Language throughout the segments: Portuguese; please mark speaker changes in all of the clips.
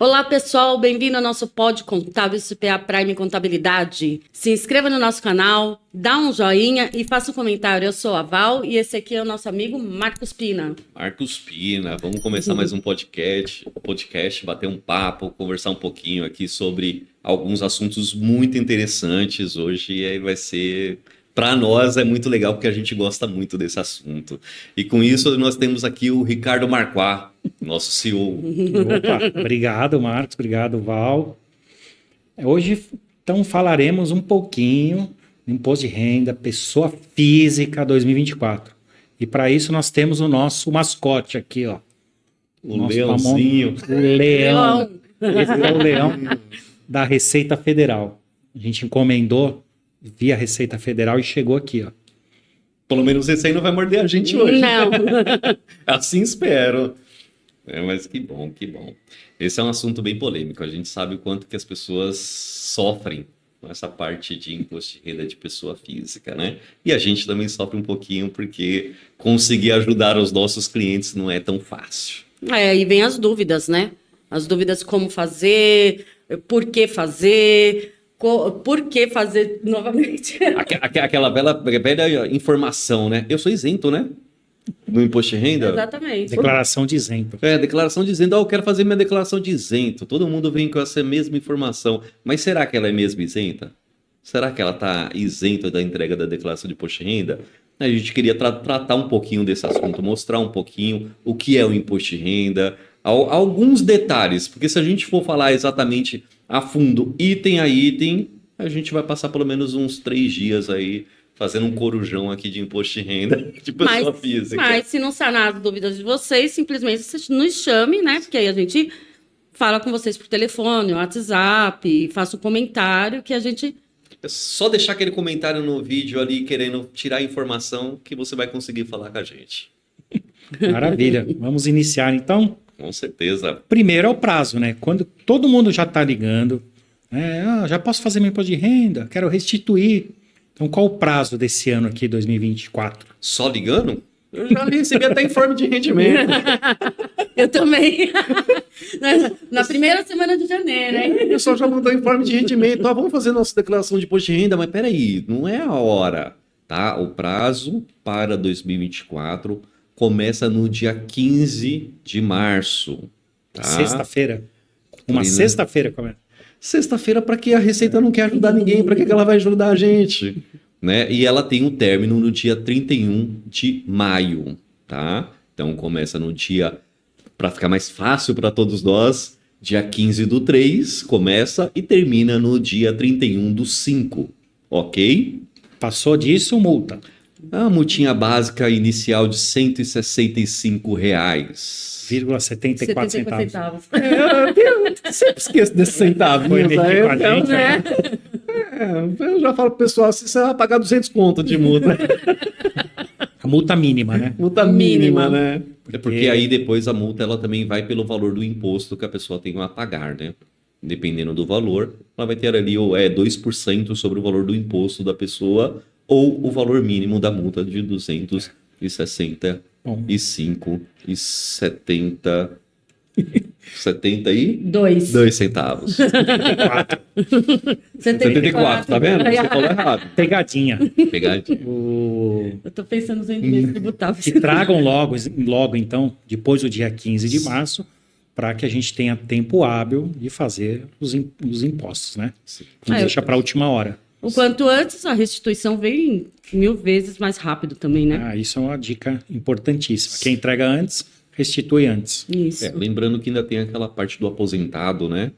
Speaker 1: Olá, pessoal, bem-vindo ao nosso Pod Contábil CPA Prime Contabilidade. Se inscreva no nosso canal, dá um joinha e faça um comentário. Eu sou a Val e esse aqui é o nosso amigo Marcos Pina.
Speaker 2: Marcos Pina, vamos começar mais um podcast, bater um papo, conversar um pouquinho aqui sobre alguns assuntos muito interessantes hoje e aí vai ser... Para nós é muito legal porque a gente gosta muito desse assunto. E com isso nós temos aqui o Ricardo Marquá, nosso CEO.
Speaker 3: Opa, obrigado Marcos, obrigado Val. Hoje então falaremos um pouquinho do Imposto de Renda, Pessoa Física 2024. E para isso nós temos o nosso mascote aqui, ó.
Speaker 2: O leãozinho.
Speaker 3: O leão. Esse é o leão da Receita Federal. A gente encomendou via Receita Federal e chegou aqui, ó.
Speaker 2: Pelo menos esse aí não vai morder a gente hoje.
Speaker 1: Não.
Speaker 2: Assim espero. Mas que bom, que bom. Esse é um assunto bem polêmico. A gente sabe o quanto que as pessoas sofrem com essa parte de imposto de renda de pessoa física, né? E a gente também sofre um pouquinho porque conseguir ajudar os nossos clientes não é tão fácil.
Speaker 1: E vem as dúvidas, né? As dúvidas como fazer, por que fazer... Por que fazer novamente?
Speaker 2: Aquela velha informação, né? Eu sou isento, né? Do imposto de renda.
Speaker 1: Exatamente.
Speaker 3: Declaração de isento.
Speaker 2: Declaração de isento. Eu quero fazer minha declaração de isento. Todo mundo vem com essa mesma informação. Mas será que ela é mesmo isenta? Será que ela está isenta da entrega da declaração de imposto de renda? A gente queria tratar um pouquinho desse assunto, mostrar um pouquinho o que é o imposto de renda, alguns detalhes, porque se a gente for falar exatamente a fundo, item a item, a gente vai passar pelo menos uns 3 dias aí fazendo um corujão aqui de imposto de renda de pessoa física.
Speaker 1: Mas se não sanar as dúvidas de vocês, simplesmente vocês nos chame, né? Porque aí a gente fala com vocês por telefone, WhatsApp, faça um comentário que a gente...
Speaker 2: É só deixar aquele comentário no vídeo ali querendo tirar a informação que você vai conseguir falar com a gente.
Speaker 3: Maravilha. Vamos iniciar então?
Speaker 2: Com certeza.
Speaker 3: Primeiro é o prazo, né? Quando todo mundo já está ligando, já posso fazer meu imposto de renda, quero restituir. Então, qual o prazo desse ano aqui, 2024?
Speaker 2: Só ligando? Eu já recebi até informe de rendimento.
Speaker 1: Eu também. Na primeira semana de janeiro, hein?
Speaker 2: O pessoal já mandou informe de rendimento. Vamos fazer nossa declaração de imposto de renda, mas peraí, não é a hora, tá? O prazo para 2024 começa no dia 15 de março. Tá?
Speaker 3: Sexta-feira. Uma sexta-feira começa.
Speaker 2: Sexta-feira, para que a Receita não quer ajudar ninguém? Para que ela vai ajudar a gente? Né? E ela tem um término no dia 31 de maio. Tá? Então começa no dia, para ficar mais fácil para todos nós, dia 15/3 começa e termina no dia 31/5. Ok?
Speaker 3: Passou disso, multa.
Speaker 2: A multinha básica inicial de R$ 165.
Speaker 3: 0,74 centavos.
Speaker 2: Eu sempre esqueço desses centavos. Eu já falo pro pessoal, assim, você vai pagar 200 conto de multa.
Speaker 3: A multa mínima, né?
Speaker 2: Multa mínima, né? Porque aí depois a multa ela também vai pelo valor do imposto que a pessoa tem a pagar, né? Dependendo do valor, ela vai ter ali 2% sobre o valor do imposto da pessoa ou o valor mínimo da multa de 265,70 centavos. 74, tá vendo? Você falou errado.
Speaker 3: Pegadinha.
Speaker 1: Eu tô pensando nos rendimentos tributáveis.
Speaker 3: Que tragam logo, então, depois do dia 15 de março, para que a gente tenha tempo hábil de fazer os impostos, né? Não deixa para a última hora.
Speaker 1: O quanto antes, a restituição vem 1000 vezes mais rápido também, né?
Speaker 3: Isso é uma dica importantíssima. Quem entrega antes, restitui antes.
Speaker 1: Isso.
Speaker 2: Lembrando que ainda tem aquela parte do aposentado, né?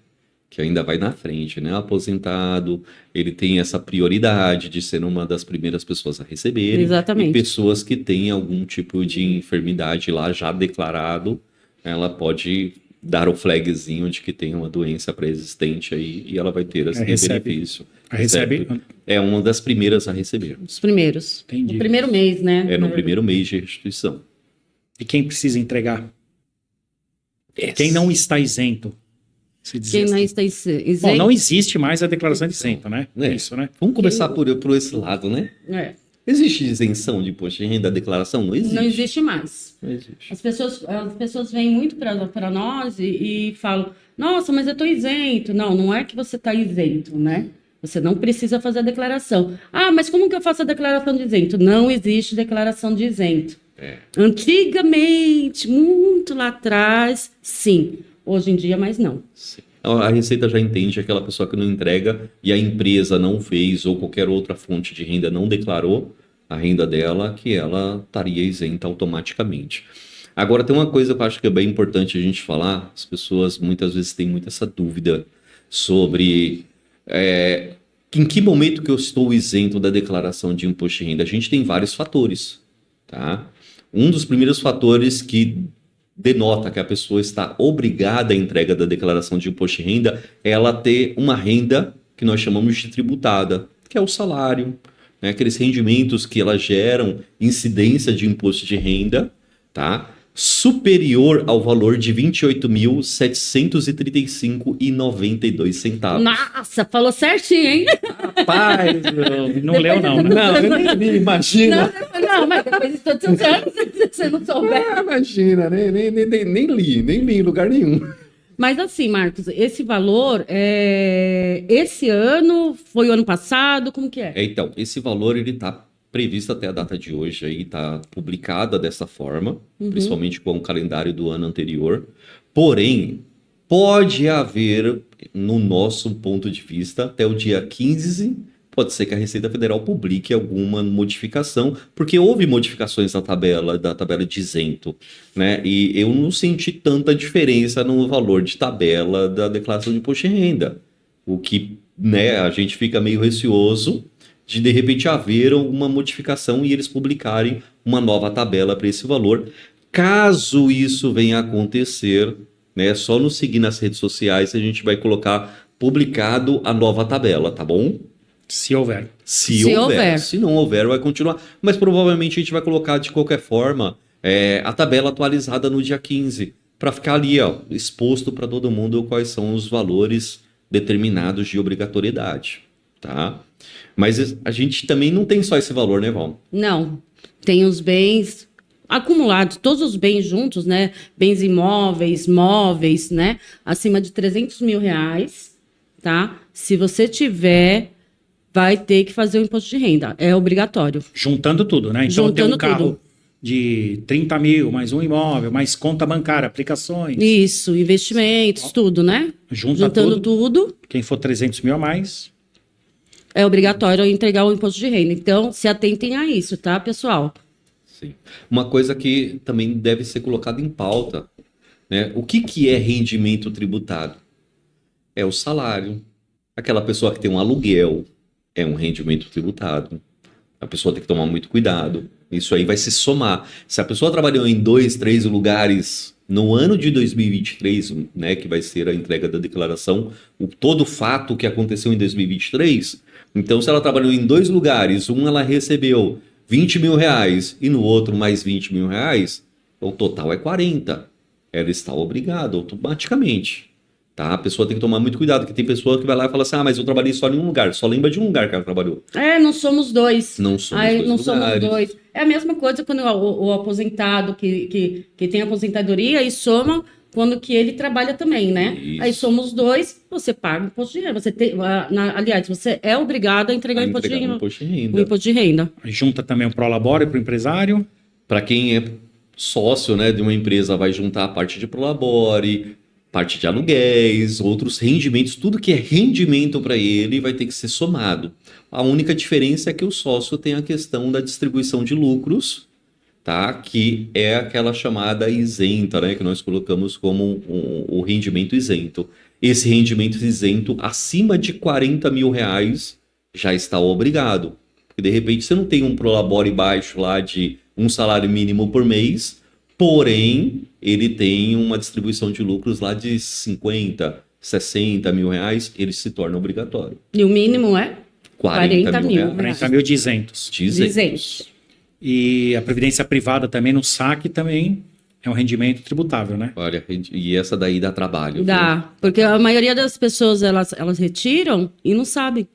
Speaker 2: Que ainda vai na frente, né? O aposentado, ele tem essa prioridade de ser uma das primeiras pessoas a receberem.
Speaker 1: Exatamente.
Speaker 2: E pessoas que têm algum tipo de enfermidade lá já declarado, ela pode dar o flagzinho de que tem uma doença pré-existente aí e ela vai ter esse benefício.
Speaker 3: Recebe?
Speaker 2: É uma das primeiras a receber.
Speaker 1: Os primeiros.
Speaker 3: Entendi.
Speaker 1: No primeiro mês, né?
Speaker 2: É no primeiro mês de restituição.
Speaker 3: E quem precisa entregar? Quem não está isento?
Speaker 1: Quem não está isento?
Speaker 3: Bom, não existe mais a declaração de isento, né?
Speaker 2: É.
Speaker 3: Isso, né?
Speaker 2: Vamos começar por esse lado, né? Existe isenção de imposto de renda, a declaração? Não existe.
Speaker 1: Não existe mais.
Speaker 2: Não existe.
Speaker 1: As pessoas vêm muito para nós e falam, nossa, mas eu estou isento. Não, não é que você está isento, né? Você não precisa fazer a declaração. Ah, mas como que eu faço a declaração de isento? Não existe declaração de isento. Antigamente, muito lá atrás, sim. Hoje em dia, mais não.
Speaker 2: Sim. A Receita já entende aquela pessoa que não entrega e a empresa não fez ou qualquer outra fonte de renda não declarou a renda dela, que ela estaria isenta automaticamente. Agora, tem uma coisa que eu acho que é bem importante a gente falar. As pessoas muitas vezes têm muito essa dúvida sobre em que momento que eu estou isento da declaração de imposto de renda. A gente tem vários fatores, tá? Um dos primeiros fatores que denota que a pessoa está obrigada à entrega da declaração de imposto de renda é ela ter uma renda que nós chamamos de tributada, que é o salário, né? Aqueles rendimentos que elas geram incidência de imposto de renda, tá? Superior ao valor de R$ 28.735,92 centavos.
Speaker 1: Nossa, falou certinho, hein?
Speaker 2: Rapaz,
Speaker 3: Não leu, não, né?
Speaker 2: não, eu nem imagina.
Speaker 1: Não, mas depois de todos os anos, se você não souber.
Speaker 2: Imagina, nem li em lugar nenhum.
Speaker 1: Mas assim, Marcos, esse valor, esse ano, foi o ano passado, como que é?
Speaker 2: Então, esse valor ele está previsto até a data de hoje, aí está publicada dessa forma, principalmente com o calendário do ano anterior. Porém, pode haver, no nosso ponto de vista, até o dia 15, pode ser que a Receita Federal publique alguma modificação, porque houve modificações da tabela de isento, né? E eu não senti tanta diferença no valor de tabela da declaração de imposto de renda, o que, né, a gente fica meio receoso de repente haver uma modificação e eles publicarem uma nova tabela para esse valor. Caso isso venha a acontecer, né, só nos seguir nas redes sociais a gente vai colocar publicado a nova tabela, tá bom?
Speaker 3: Se houver.
Speaker 2: Se houver. Se não houver, vai continuar. Mas provavelmente a gente vai colocar de qualquer forma a tabela atualizada no dia 15, para ficar ali, ó, exposto para todo mundo quais são os valores determinados de obrigatoriedade, tá? Mas a gente também não tem só esse valor, né, Val?
Speaker 1: Não, tem os bens acumulados, todos os bens juntos, né? Bens imóveis, móveis, né? Acima de R$300 mil, tá? Se você tiver, vai ter que fazer o imposto de renda. É obrigatório.
Speaker 3: Juntando tudo, né? Então tem um carro
Speaker 1: tudo.
Speaker 3: de 30 mil, mais um imóvel, mais conta bancária, aplicações.
Speaker 1: Isso, investimentos, tudo, né?
Speaker 3: Juntando
Speaker 1: tudo.
Speaker 3: Quem for 300 mil a mais...
Speaker 1: É obrigatório entregar o imposto de renda. Então, se atentem a isso, tá, pessoal?
Speaker 2: Sim. Uma coisa que também deve ser colocada em pauta, né? O que é rendimento tributado? É o salário. Aquela pessoa que tem um aluguel é um rendimento tributado. A pessoa tem que tomar muito cuidado. Isso aí vai se somar. Se a pessoa trabalhou em 2, 3 lugares no ano de 2023, né, que vai ser a entrega da declaração, todo o fato que aconteceu em 2023... Então, se ela trabalhou em 2 lugares, ela recebeu R$20 mil e no outro mais R$20 mil, o total é 40. Ela está obrigada automaticamente. Tá? A pessoa tem que tomar muito cuidado, porque tem pessoa que vai lá e fala assim, mas eu trabalhei só em um lugar, só lembra de um lugar que ela trabalhou.
Speaker 1: Não somos dois.
Speaker 2: Não somos dois.
Speaker 1: É a mesma coisa quando o aposentado que tem aposentadoria e soma quando que ele trabalha também, né? Isso. Aí somos 2, você paga o imposto de renda. Você aliás, você é obrigado a entregar o imposto de renda. O imposto de renda.
Speaker 3: Junta também o Prolabore para o empresário.
Speaker 2: Para quem é sócio, né, de uma empresa, vai juntar a parte de Prolabore, parte de aluguéis, outros rendimentos, tudo que é rendimento para ele vai ter que ser somado. A única diferença é que o sócio tem a questão da distribuição de lucros, tá? Que é aquela chamada isenta, né? Que nós colocamos como o rendimento isento. Esse rendimento isento acima de R$40 mil já está obrigado. Porque de repente você não tem um Prolabore baixo lá de um salário mínimo por mês, porém ele tem uma distribuição de lucros lá de 50, 60 mil reais, ele se torna obrigatório.
Speaker 1: E o mínimo é? 40 mil.
Speaker 3: 40 mil de isentos.
Speaker 1: Isentos.
Speaker 3: E a previdência privada também no saque também é um rendimento tributável, né?
Speaker 2: Olha, e essa daí dá trabalho.
Speaker 1: Dá, viu? Porque a maioria das pessoas elas retiram e não sabem.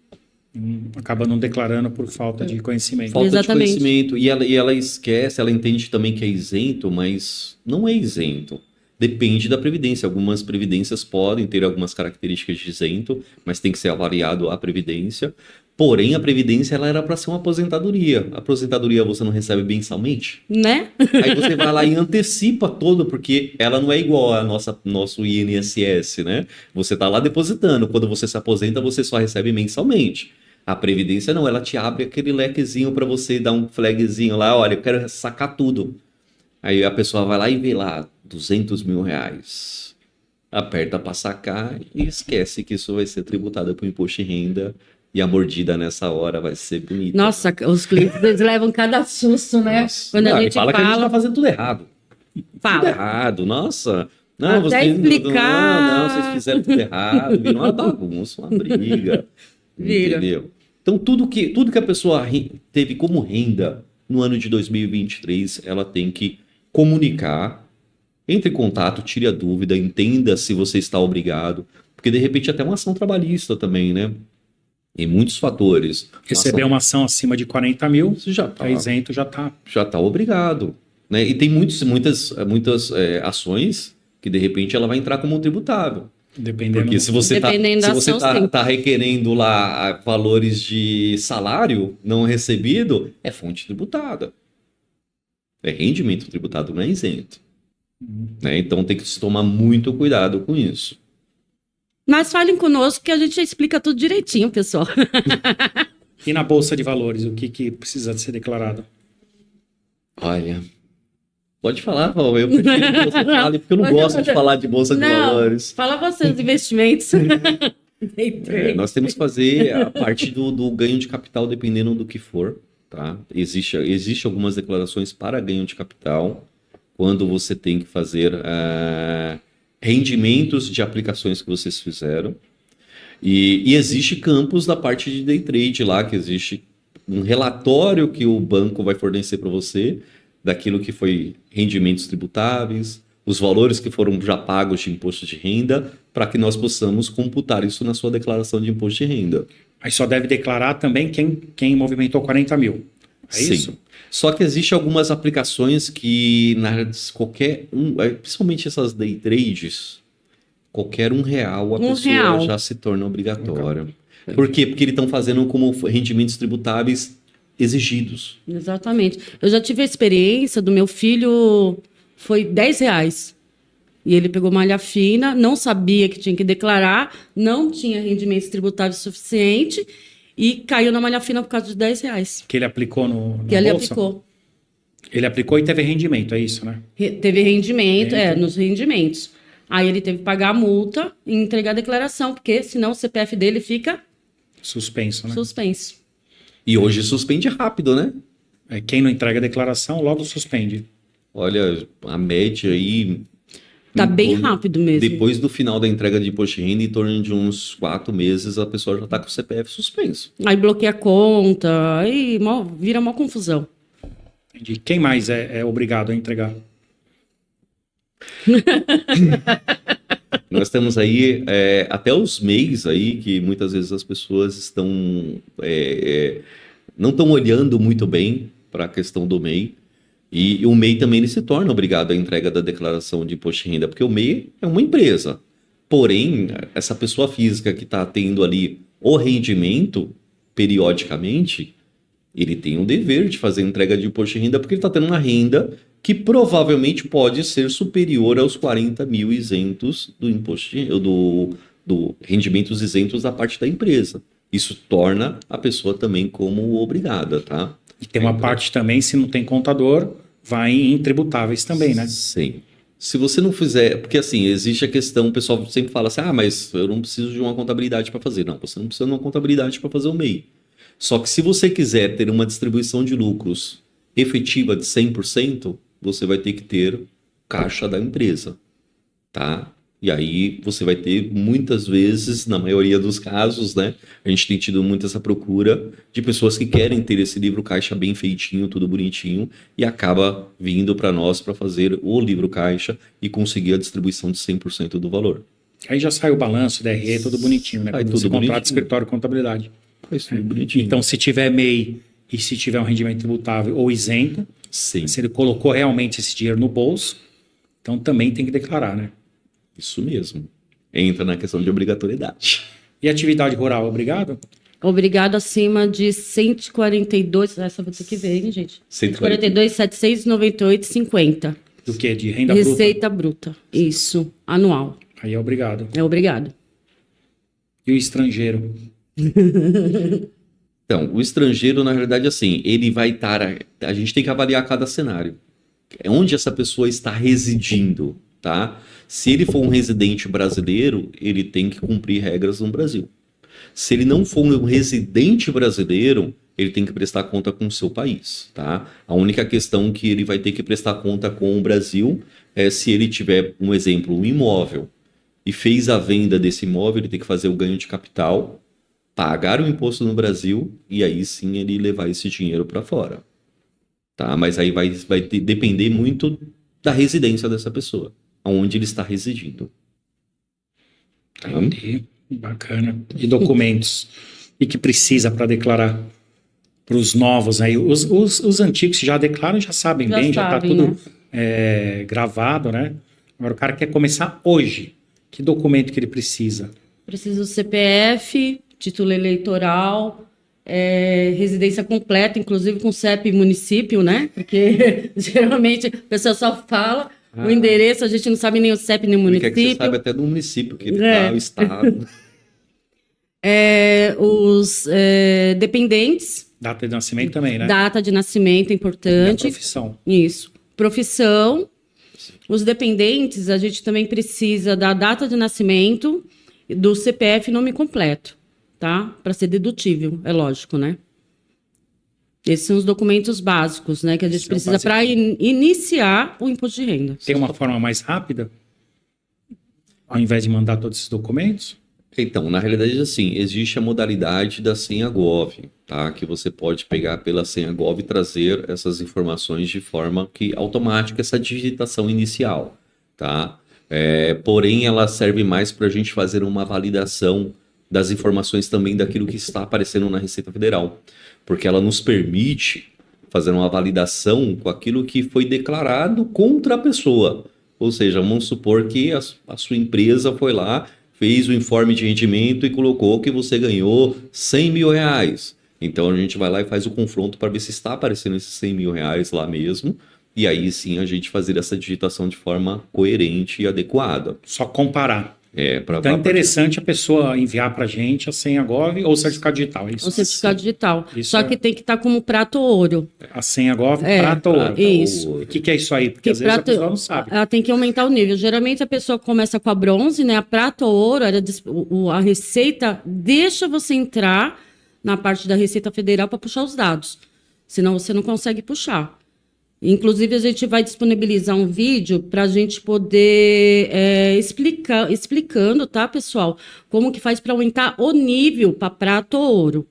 Speaker 3: Acaba não declarando por falta de conhecimento.
Speaker 2: Falta
Speaker 1: Exatamente.
Speaker 2: de conhecimento. E ela esquece, ela entende também que é isento, mas não é isento. Depende da previdência. Algumas previdências podem ter algumas características de isento, mas tem que ser avaliado a previdência. Porém, a previdência ela era para ser uma aposentadoria. A aposentadoria você não recebe mensalmente?
Speaker 1: Né?
Speaker 2: Aí você vai lá e antecipa todo, porque ela não é igual a nosso INSS, né? Você tá lá depositando. Quando você se aposenta, você só recebe mensalmente. A Previdência não, ela te abre aquele lequezinho para você dar um flagzinho lá, olha, eu quero sacar tudo. Aí a pessoa vai lá e vê lá, 200 mil reais. Aperta para sacar e esquece que isso vai ser tributado por imposto de renda. E a mordida nessa hora vai ser bonita.
Speaker 1: Nossa, os clientes eles levam cada susto, né?
Speaker 2: Nossa.
Speaker 1: Quando
Speaker 2: Não,
Speaker 1: a
Speaker 2: e
Speaker 1: gente
Speaker 2: fala que a gente tá
Speaker 1: fala,
Speaker 2: fazendo tudo errado. Tudo
Speaker 1: fala.
Speaker 2: errado, nossa. Não,
Speaker 1: Até
Speaker 2: vocês,
Speaker 1: explicar.
Speaker 2: não, vocês fizeram tudo errado, virou uma bagunça, uma briga.
Speaker 1: Vira.
Speaker 2: Entendeu? Então, tudo que a pessoa teve como renda no ano de 2023, ela tem que comunicar, entre em contato, tire a dúvida, entenda se você está obrigado, porque de repente até uma ação trabalhista também, né? Em muitos fatores.
Speaker 3: Receber uma ação acima de 40 mil,
Speaker 2: Você já
Speaker 3: tá isento, já tá.
Speaker 2: está obrigado. Né? E tem muitas ações que, de repente, ela vai entrar como um tributável.
Speaker 3: Dependendo.
Speaker 2: Porque se você
Speaker 1: Dependendo da ação, sim.
Speaker 2: tá requerendo lá valores de salário não recebido, é fonte tributada. É rendimento tributado, não é isento. Né? Então tem que se tomar muito cuidado com isso.
Speaker 1: Mas falem conosco que a gente explica tudo direitinho, pessoal.
Speaker 3: E na Bolsa de Valores, o que precisa ser declarado?
Speaker 2: Olha, pode falar, Val. Eu prefiro que você fale, porque eu não gosto de falar de Bolsa de Valores.
Speaker 1: Fala você os investimentos.
Speaker 2: Nós temos que fazer a parte do ganho de capital dependendo do que for, tá? Existe algumas declarações para ganho de capital, quando você tem que fazer rendimentos de aplicações que vocês fizeram. E existe campos da parte de day trade lá, que existe um relatório que o banco vai fornecer para você, daquilo que foi rendimentos tributáveis, os valores que foram já pagos de imposto de renda, para que nós possamos computar isso na sua declaração de imposto de renda.
Speaker 3: Aí só deve declarar também quem movimentou 40 mil. É
Speaker 2: Sim.
Speaker 3: isso?
Speaker 2: Só que existem algumas aplicações que, principalmente essas day trades, qualquer R$1 a pessoa já se torna obrigatória. Por quê? Porque eles estão fazendo como rendimentos tributáveis exigidos.
Speaker 1: Exatamente. Eu já tive a experiência do meu filho, foi R$10. E ele pegou malha fina, não sabia que tinha que declarar, não tinha rendimentos tributáveis suficiente e caiu na malha fina por causa de R$10.
Speaker 3: Que ele aplicou na
Speaker 1: Que ele
Speaker 3: Bolsa?
Speaker 1: aplicou.
Speaker 3: Ele aplicou e teve rendimento, é isso, né?
Speaker 1: Teve rendimento, nos rendimentos. Aí ele teve que pagar a multa e entregar a declaração, porque senão o CPF dele fica
Speaker 3: Suspenso, né?
Speaker 1: suspenso.
Speaker 2: E hoje suspende rápido, né?
Speaker 3: Quem não entrega a declaração, logo suspende.
Speaker 2: Olha, a média aí...
Speaker 1: Tá bem rápido mesmo.
Speaker 2: Depois do final da entrega de imposto de renda, em torno de uns 4 meses, a pessoa já está com o CPF suspenso.
Speaker 1: Aí bloqueia a conta, aí vira uma confusão.
Speaker 3: Entendi. Quem mais é obrigado a entregar?
Speaker 2: Nós temos aí até os MEIs aí, que muitas vezes as pessoas estão não estão olhando muito bem para a questão do MEI. E o MEI também ele se torna obrigado à entrega da declaração de imposto de renda, porque o MEI é uma empresa. Porém, essa pessoa física que está tendo ali o rendimento periodicamente, ele tem o dever de fazer a entrega de imposto de renda, porque ele está tendo uma renda que provavelmente pode ser superior aos 40 mil isentos do imposto de, do rendimentos isentos da parte da empresa. Isso torna a pessoa também como obrigada, tá?
Speaker 3: E tem uma parte também, se não tem contador, vai em tributáveis também, né?
Speaker 2: Sim. Se você não fizer... Porque assim, existe a questão, o pessoal sempre fala assim, mas eu não preciso de uma contabilidade para fazer. Não, você não precisa de uma contabilidade para fazer o MEI. Só que se você quiser ter uma distribuição de lucros efetiva de 100%, você vai ter que ter caixa da empresa, tá? E aí você vai ter muitas vezes, na maioria dos casos, né? A gente tem tido muito essa procura de pessoas que querem ter esse livro caixa bem feitinho, tudo bonitinho, e acaba vindo para nós para fazer o livro caixa e conseguir a distribuição de 100% do valor.
Speaker 3: Aí já sai o balanço, DRE, tudo bonitinho, né?
Speaker 2: Sai
Speaker 3: Quando
Speaker 2: tudo
Speaker 3: você contrata
Speaker 2: bonitinho.
Speaker 3: escritório de contabilidade.
Speaker 2: Isso é bonitinho.
Speaker 3: Então, se tiver MEI e se tiver um rendimento tributável ou isento,
Speaker 2: Sim,
Speaker 3: se ele colocou realmente esse dinheiro no bolso, então também tem que declarar, né?
Speaker 2: isso mesmo. Entra na questão de obrigatoriedade.
Speaker 3: E atividade rural, obrigado?
Speaker 1: Obrigado acima de 142, essa eu vou ter que ver, hein, gente?
Speaker 2: 142.
Speaker 1: 798,50.
Speaker 3: Do que? De renda bruta?
Speaker 1: Receita bruta. Isso, anual.
Speaker 3: Aí é obrigado.
Speaker 1: É obrigado.
Speaker 3: E o estrangeiro?
Speaker 2: Então, o estrangeiro, na realidade, assim, ele vai estar. A gente tem que avaliar cada cenário. É onde essa pessoa está residindo, tá? Se ele for um residente brasileiro, ele tem que cumprir regras no Brasil. Se ele não for um residente brasileiro, ele tem que prestar conta com o seu país, tá? A única questão que ele vai ter que prestar conta com o Brasil é se ele tiver, um exemplo, um imóvel e fez a venda desse imóvel, ele tem que fazer o ganho de capital, pagar o imposto no Brasil e aí sim ele levar esse dinheiro para fora, tá? Mas aí vai depender muito da residência dessa pessoa, aonde ele está residindo. Tá?
Speaker 3: Entendi. Bacana. E documentos? E que precisa para declarar para os novos aí? Os antigos que já declaram já sabem
Speaker 1: Já
Speaker 3: bem, já está
Speaker 1: sabem,
Speaker 3: tudo gravado, né? Agora o cara quer começar hoje. Que documento que ele precisa?
Speaker 1: Precisa do CPF, título eleitoral, residência completa, inclusive com CEP e município, né? Porque geralmente a pessoa só fala o endereço, a gente não sabe nem o CEP nem o
Speaker 2: Ele quer que você
Speaker 1: município.
Speaker 2: saiba até do município que ele está, o estado.
Speaker 1: Os dependentes,
Speaker 3: Data de nascimento também, né?
Speaker 1: data de nascimento é
Speaker 3: E a
Speaker 1: importante.
Speaker 3: profissão.
Speaker 1: Isso. Profissão. Os dependentes, a gente também precisa da data de nascimento, do CPF e nome completo, tá? Para ser dedutível, é lógico, né? Esses são os documentos básicos, né? Que a gente
Speaker 3: São
Speaker 1: precisa para iniciar o imposto de renda.
Speaker 3: Tem uma forma mais rápida? Ao invés de mandar todos esses documentos?
Speaker 2: Então, na realidade, assim, existe a modalidade da senha Gov, tá? Que você pode pegar pela senha Gov e trazer essas informações de forma que automática, essa digitação inicial, tá? Porém, ela serve mais para a gente fazer uma validação das informações também daquilo que está aparecendo na Receita Federal, porque ela nos permite fazer uma validação com aquilo que foi declarado contra a pessoa. Ou seja, vamos supor que a sua empresa foi lá, fez o informe de rendimento e colocou que você ganhou 100 mil reais. Então a gente vai lá e faz o confronto para ver se está aparecendo esses 100 mil reais lá mesmo. E aí sim a gente fazer essa digitação de forma coerente e adequada.
Speaker 3: Só comparar.
Speaker 2: Pra,
Speaker 3: Então é interessante a pessoa enviar para a gente a senha Gov ou certificado digital, é isso?
Speaker 1: O certificado digital.
Speaker 3: Isso
Speaker 1: Só que tem que estar como prato ou ouro.
Speaker 3: A senha Gov, prata ou ouro.
Speaker 1: Isso.
Speaker 3: O que é isso aí? Porque
Speaker 1: Que
Speaker 3: às vezes a
Speaker 1: prata-
Speaker 3: pessoa não sabe.
Speaker 1: Ela tem que aumentar o nível. Geralmente a pessoa começa com a bronze, né? A prata ou ouro, a Receita deixa você entrar na parte da Receita Federal para puxar os dados. Senão você não consegue puxar. Inclusive, a gente vai disponibilizar um vídeo para a gente poder explicando, tá, pessoal? Como que faz para aumentar o nível para prata ou ouro.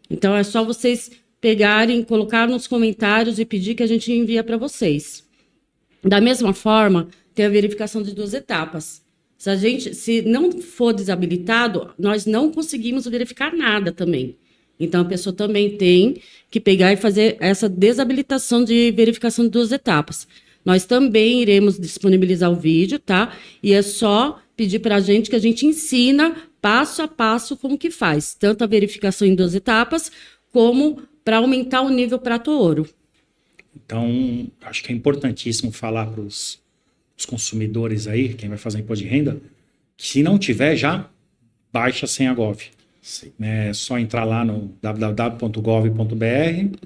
Speaker 1: Então, é só vocês pegarem, colocar nos comentários e pedir que a gente envia para vocês. Da mesma forma, tem a verificação de 2 etapas. Se não for desabilitado, nós não conseguimos verificar nada também. Então, a pessoa também tem que pegar e fazer essa desabilitação de verificação de 2 etapas. Nós também iremos disponibilizar o vídeo, tá? E é só pedir para a gente que a gente ensina passo a passo como que faz. Tanto a verificação em 2 etapas, como para aumentar o nível prata ou ouro.
Speaker 3: Então, acho que é importantíssimo falar para os consumidores aí, quem vai fazer imposto de renda, que se não tiver já, baixa a senha Gov.
Speaker 2: Sim.
Speaker 3: É só entrar lá no www.gov.br,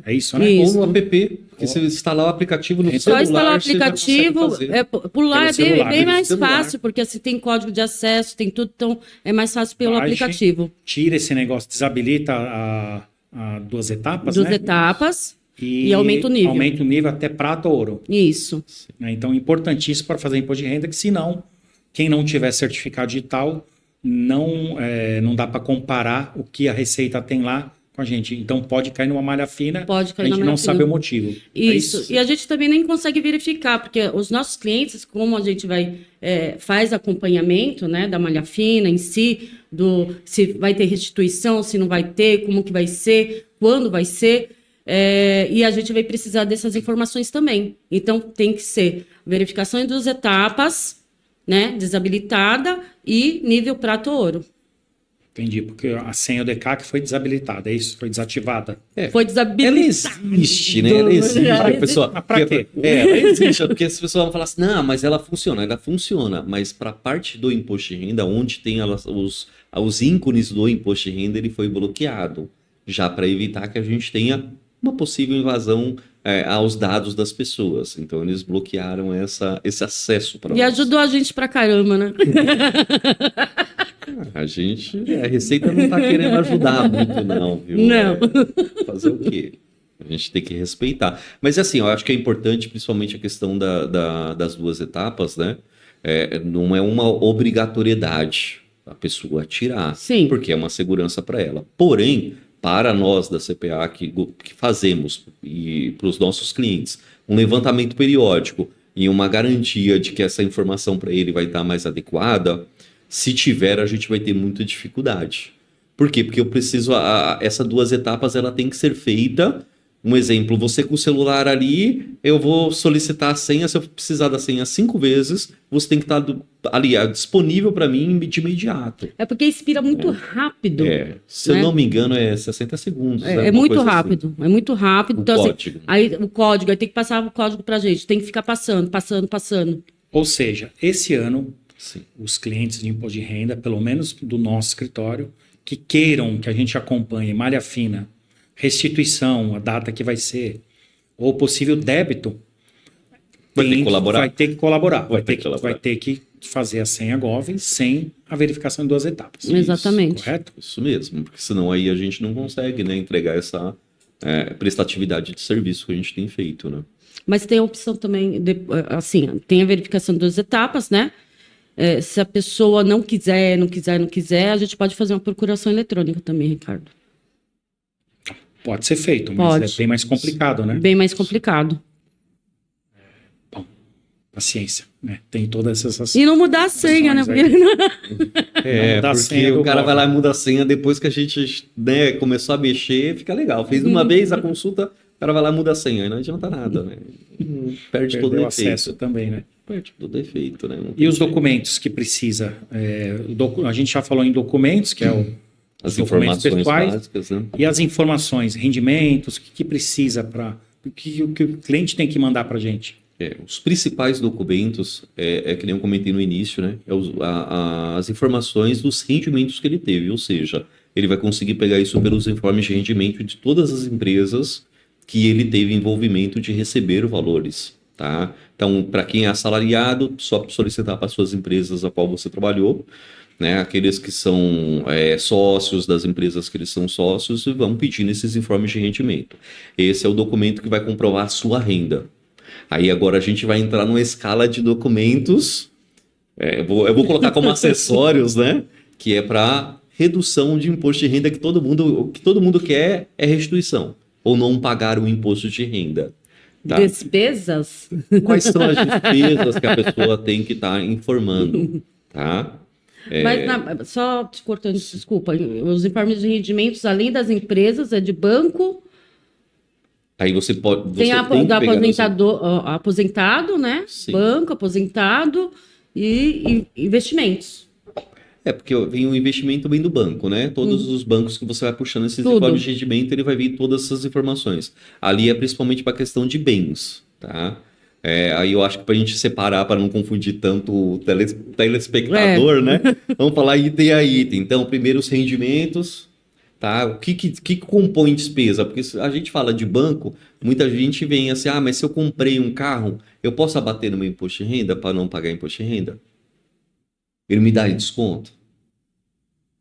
Speaker 3: é isso, né?
Speaker 1: Isso.
Speaker 2: Ou no app, porque você instalar o aplicativo no
Speaker 3: Só
Speaker 2: celular,
Speaker 1: Só instalar o
Speaker 2: você já consegue
Speaker 1: aplicativo,
Speaker 2: fazer.
Speaker 1: por lá
Speaker 3: Pelo
Speaker 1: é
Speaker 3: celular,
Speaker 1: bem
Speaker 2: pelo
Speaker 1: mais
Speaker 2: celular.
Speaker 1: fácil, porque assim tem código de acesso, tem tudo, então é mais fácil pelo
Speaker 3: Baixe,
Speaker 1: aplicativo.
Speaker 3: Tira esse negócio, desabilita a 2 etapas,
Speaker 1: 2
Speaker 3: né?
Speaker 1: etapas e aumenta o nível.
Speaker 3: Aumenta o nível até prata ou ouro.
Speaker 1: Isso.
Speaker 3: Né? Então, importantíssimo para fazer imposto de renda, que senão, quem não tiver certificado digital, não dá para comparar o que a Receita tem lá com a gente. Então pode cair numa malha fina,
Speaker 1: Pode cair
Speaker 3: a
Speaker 1: na
Speaker 3: gente
Speaker 1: malha
Speaker 3: não
Speaker 1: fina.
Speaker 3: sabe o motivo. É
Speaker 1: Isso. E a gente também nem consegue verificar, porque os nossos clientes, como a gente faz acompanhamento, né, da malha fina em si, se vai ter restituição, se não vai ter, como que vai ser, quando vai ser, e a gente vai precisar dessas informações também. Então, tem que ser verificação em 2 etapas, né, desabilitada e nível prata ou ouro.
Speaker 3: Entendi, porque a senha ODK que foi desabilitada, é isso? Foi desativada.
Speaker 1: Foi
Speaker 2: Ela
Speaker 1: desabilitada.
Speaker 2: existe, né? Ela existe. A pessoa,
Speaker 3: Mas pra quê?
Speaker 2: Ela existe, porque as pessoas vão falar assim, não, mas ela funciona, mas para a parte do imposto de renda, onde tem os ícones do imposto de renda, ele foi bloqueado, já para evitar que a gente tenha uma possível invasão aos dados das pessoas. Então, eles bloquearam esse acesso para
Speaker 1: E ajudou a gente pra caramba, né?
Speaker 2: A Receita não está querendo ajudar muito, não, viu?
Speaker 1: Não.
Speaker 2: Fazer o quê? A gente tem que respeitar. Mas assim, eu acho que é importante, principalmente a questão das 2 etapas, né? Não é uma obrigatoriedade a pessoa tirar,
Speaker 1: Sim.
Speaker 2: porque é uma segurança para ela. Porém, para nós da CPA que fazemos e para os nossos clientes, um levantamento periódico e uma garantia de que essa informação para ele vai estar mais adequada, se tiver, a gente vai ter muita dificuldade. Por quê? Porque eu preciso... Essas 2 etapas, ela tem que ser feita. Um exemplo, você com o celular ali, eu vou solicitar a senha. Se eu precisar da senha 5 vezes, você tem que estar ali disponível para mim de imediato.
Speaker 1: É porque expira muito rápido.
Speaker 2: Se eu
Speaker 1: né?
Speaker 2: não me engano, é 60 segundos.
Speaker 1: É muito rápido. É muito rápido.
Speaker 2: O
Speaker 1: Então,
Speaker 2: código.
Speaker 1: Assim, aí o código, aí tem que passar o código pra gente. Tem que ficar passando.
Speaker 3: Ou seja, esse ano,
Speaker 2: Sim.
Speaker 3: os clientes de imposto de renda, pelo menos do nosso escritório, que queiram que a gente acompanhe malha fina, restituição, a data que vai ser, ou possível débito,
Speaker 2: Vai ter que colaborar.
Speaker 3: Vai ter que colaborar.
Speaker 2: Vai
Speaker 3: Vai ter que fazer a senha Gov sem a verificação em 2 etapas.
Speaker 1: Exatamente.
Speaker 3: Correto?
Speaker 2: Isso mesmo, porque senão aí a gente não consegue, né, entregar essa prestatividade de serviço que a gente tem feito, né?
Speaker 1: Mas tem a opção também, assim, tem a verificação de 2 etapas, né? Se a pessoa não quiser, a gente pode fazer uma procuração eletrônica também, Ricardo.
Speaker 3: Pode ser feito, mas
Speaker 1: Pode.
Speaker 3: é bem mais complicado, né?
Speaker 1: Bem mais complicado.
Speaker 3: Bom, paciência, né? Tem todas essas...
Speaker 1: E não mudar a senha, né?
Speaker 3: opções aí.
Speaker 1: Porque...
Speaker 3: Não mudar a
Speaker 2: Porque
Speaker 3: senha do
Speaker 2: o cara
Speaker 3: Gov.
Speaker 2: vai lá e muda a senha depois que a gente, né, começou a mexer, fica legal. Fez uma vez a consulta, o cara vai lá e muda a senha, aí não adianta nada, né? Perde todo o
Speaker 3: Perdeu
Speaker 2: efeito.
Speaker 3: acesso também, né?
Speaker 2: Perde todo o efeito, né? Não
Speaker 3: E
Speaker 2: tem
Speaker 3: os
Speaker 2: jeito.
Speaker 3: documentos que precisa? A gente já falou em documentos, que é
Speaker 2: As
Speaker 3: os documentos
Speaker 2: informações
Speaker 3: pessoais,
Speaker 2: básicas, né?
Speaker 3: e as informações, rendimentos, o que precisa para... O que o cliente tem que mandar para a gente?
Speaker 2: Os principais documentos, que nem eu comentei no início, né? As informações dos rendimentos que ele teve, ou seja, ele vai conseguir pegar isso pelos informes de rendimento de todas as empresas que ele teve envolvimento de receber valores, tá? Então, para quem é assalariado, só solicitar para suas empresas a qual você trabalhou, né? Aqueles que são sócios das empresas que eles são sócios, vão pedir nesses informes de rendimento. Esse é o documento que vai comprovar a sua renda. Aí agora a gente vai entrar numa escala de documentos, eu vou colocar como acessórios, né? Que é para redução de imposto de renda, que todo mundo quer é restituição, ou não pagar o imposto de renda. Tá?
Speaker 1: Despesas?
Speaker 2: Quais são as despesas que a pessoa tem que estar informando, tá?
Speaker 1: Mas, só te cortando, desculpa, os informes de rendimentos, além das empresas, é de banco,
Speaker 2: Aí você pode...
Speaker 1: tem
Speaker 2: Você
Speaker 1: a,
Speaker 2: tem que
Speaker 1: do
Speaker 2: pegar
Speaker 1: aposentado, né?
Speaker 2: Sim.
Speaker 1: Banco, aposentado e investimentos.
Speaker 2: Porque vem o investimento vem do banco, né? Todos os bancos que você vai puxando esses
Speaker 1: Tudo.
Speaker 2: informes de rendimento, ele vai vir todas essas informações. Ali é principalmente para a questão de bens, tá? Aí eu acho que para a gente separar, para não confundir tanto o telespectador, né? Vamos falar item a item. Então, primeiro os rendimentos, tá? O que compõe despesa? Porque se a gente fala de banco, muita gente vem assim, mas se eu comprei um carro, eu posso abater no meu imposto de renda para não pagar imposto de renda? Ele me dá desconto?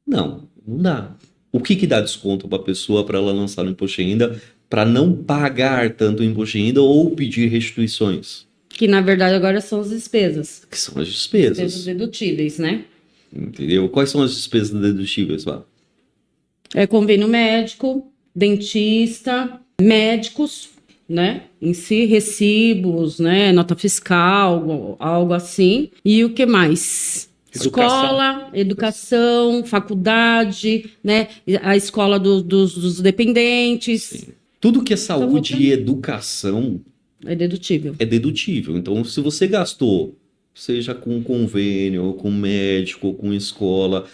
Speaker 2: Não dá. O que dá desconto para a pessoa para ela lançar no imposto de renda para não pagar tanto o imposto de renda ou pedir restituições?
Speaker 1: Que, na verdade, agora são as despesas.
Speaker 2: Que são as despesas.
Speaker 1: Despesas dedutíveis, né?
Speaker 2: Entendeu? Quais são as despesas dedutíveis, Val?
Speaker 1: Convênio médico, dentista, médicos, né? Em si, recibos, né? Nota fiscal, algo assim. E o que mais? Escola, educação, faculdade, né? A escola dos dependentes.
Speaker 2: Sim. Tudo que é saúde e educação
Speaker 1: É dedutível.
Speaker 2: é dedutível. Então, se você gastou, seja com convênio, com médico, com escola,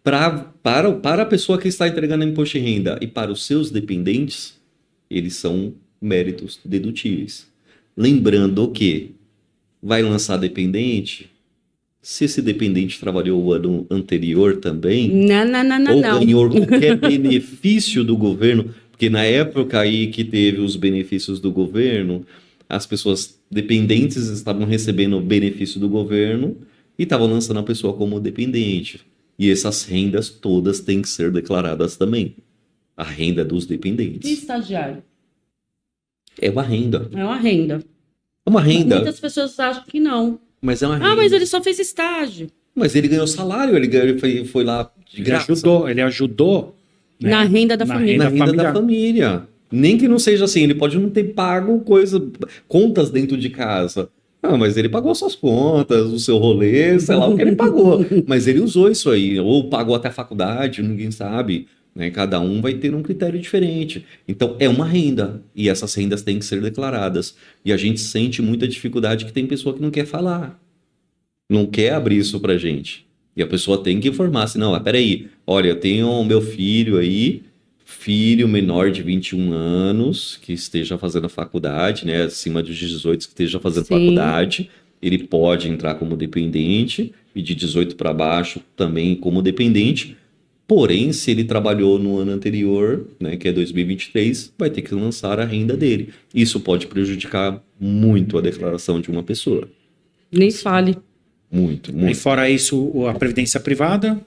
Speaker 2: para a pessoa que está entregando imposto de renda e para os seus dependentes, eles são méritos dedutíveis. Lembrando que vai lançar dependente, se esse dependente trabalhou o ano anterior também, ou
Speaker 1: Não.
Speaker 2: ganhou qualquer benefício do governo, porque na época aí que teve os benefícios do governo, as pessoas dependentes estavam recebendo o benefício do governo e estavam lançando a pessoa como dependente. E essas rendas todas têm que ser declaradas também. A renda dos
Speaker 1: E
Speaker 2: dependentes.
Speaker 1: estagiário?
Speaker 2: É uma renda.
Speaker 1: É uma renda.
Speaker 2: É uma renda,
Speaker 1: Muitas pessoas acham que não.
Speaker 2: mas é uma renda.
Speaker 1: Ah, mas ele só fez estágio.
Speaker 2: Mas ele ganhou salário, ele foi lá de graça.
Speaker 3: Ele ajudou né,
Speaker 1: Na renda da família.
Speaker 2: Na renda da
Speaker 3: familiar.
Speaker 2: família. Nem que não seja assim, ele pode não ter pago contas dentro de casa. Ah, mas ele pagou suas contas, o seu rolê, sei lá o que ele pagou. Mas ele usou isso aí, ou pagou até a faculdade, ninguém sabe. Né? Cada um vai ter um critério diferente. Então, é uma renda. E essas rendas têm que ser declaradas. E a gente sente muita dificuldade que tem pessoa que não quer falar. Não quer abrir isso pra gente. E a pessoa tem que informar assim, não, peraí, olha, eu tenho o meu filho aí, filho menor de 21 anos, que esteja fazendo faculdade, né, acima dos 18, que esteja fazendo
Speaker 1: Sim.
Speaker 2: faculdade, ele pode entrar como dependente, e de 18 para baixo também como dependente, porém, se ele trabalhou no ano anterior, né, que é 2023, vai ter que lançar a renda dele. Isso pode prejudicar muito a declaração de uma pessoa.
Speaker 1: Nem fale.
Speaker 2: Muito,
Speaker 3: E
Speaker 2: muito.
Speaker 3: fora isso, a previdência privada,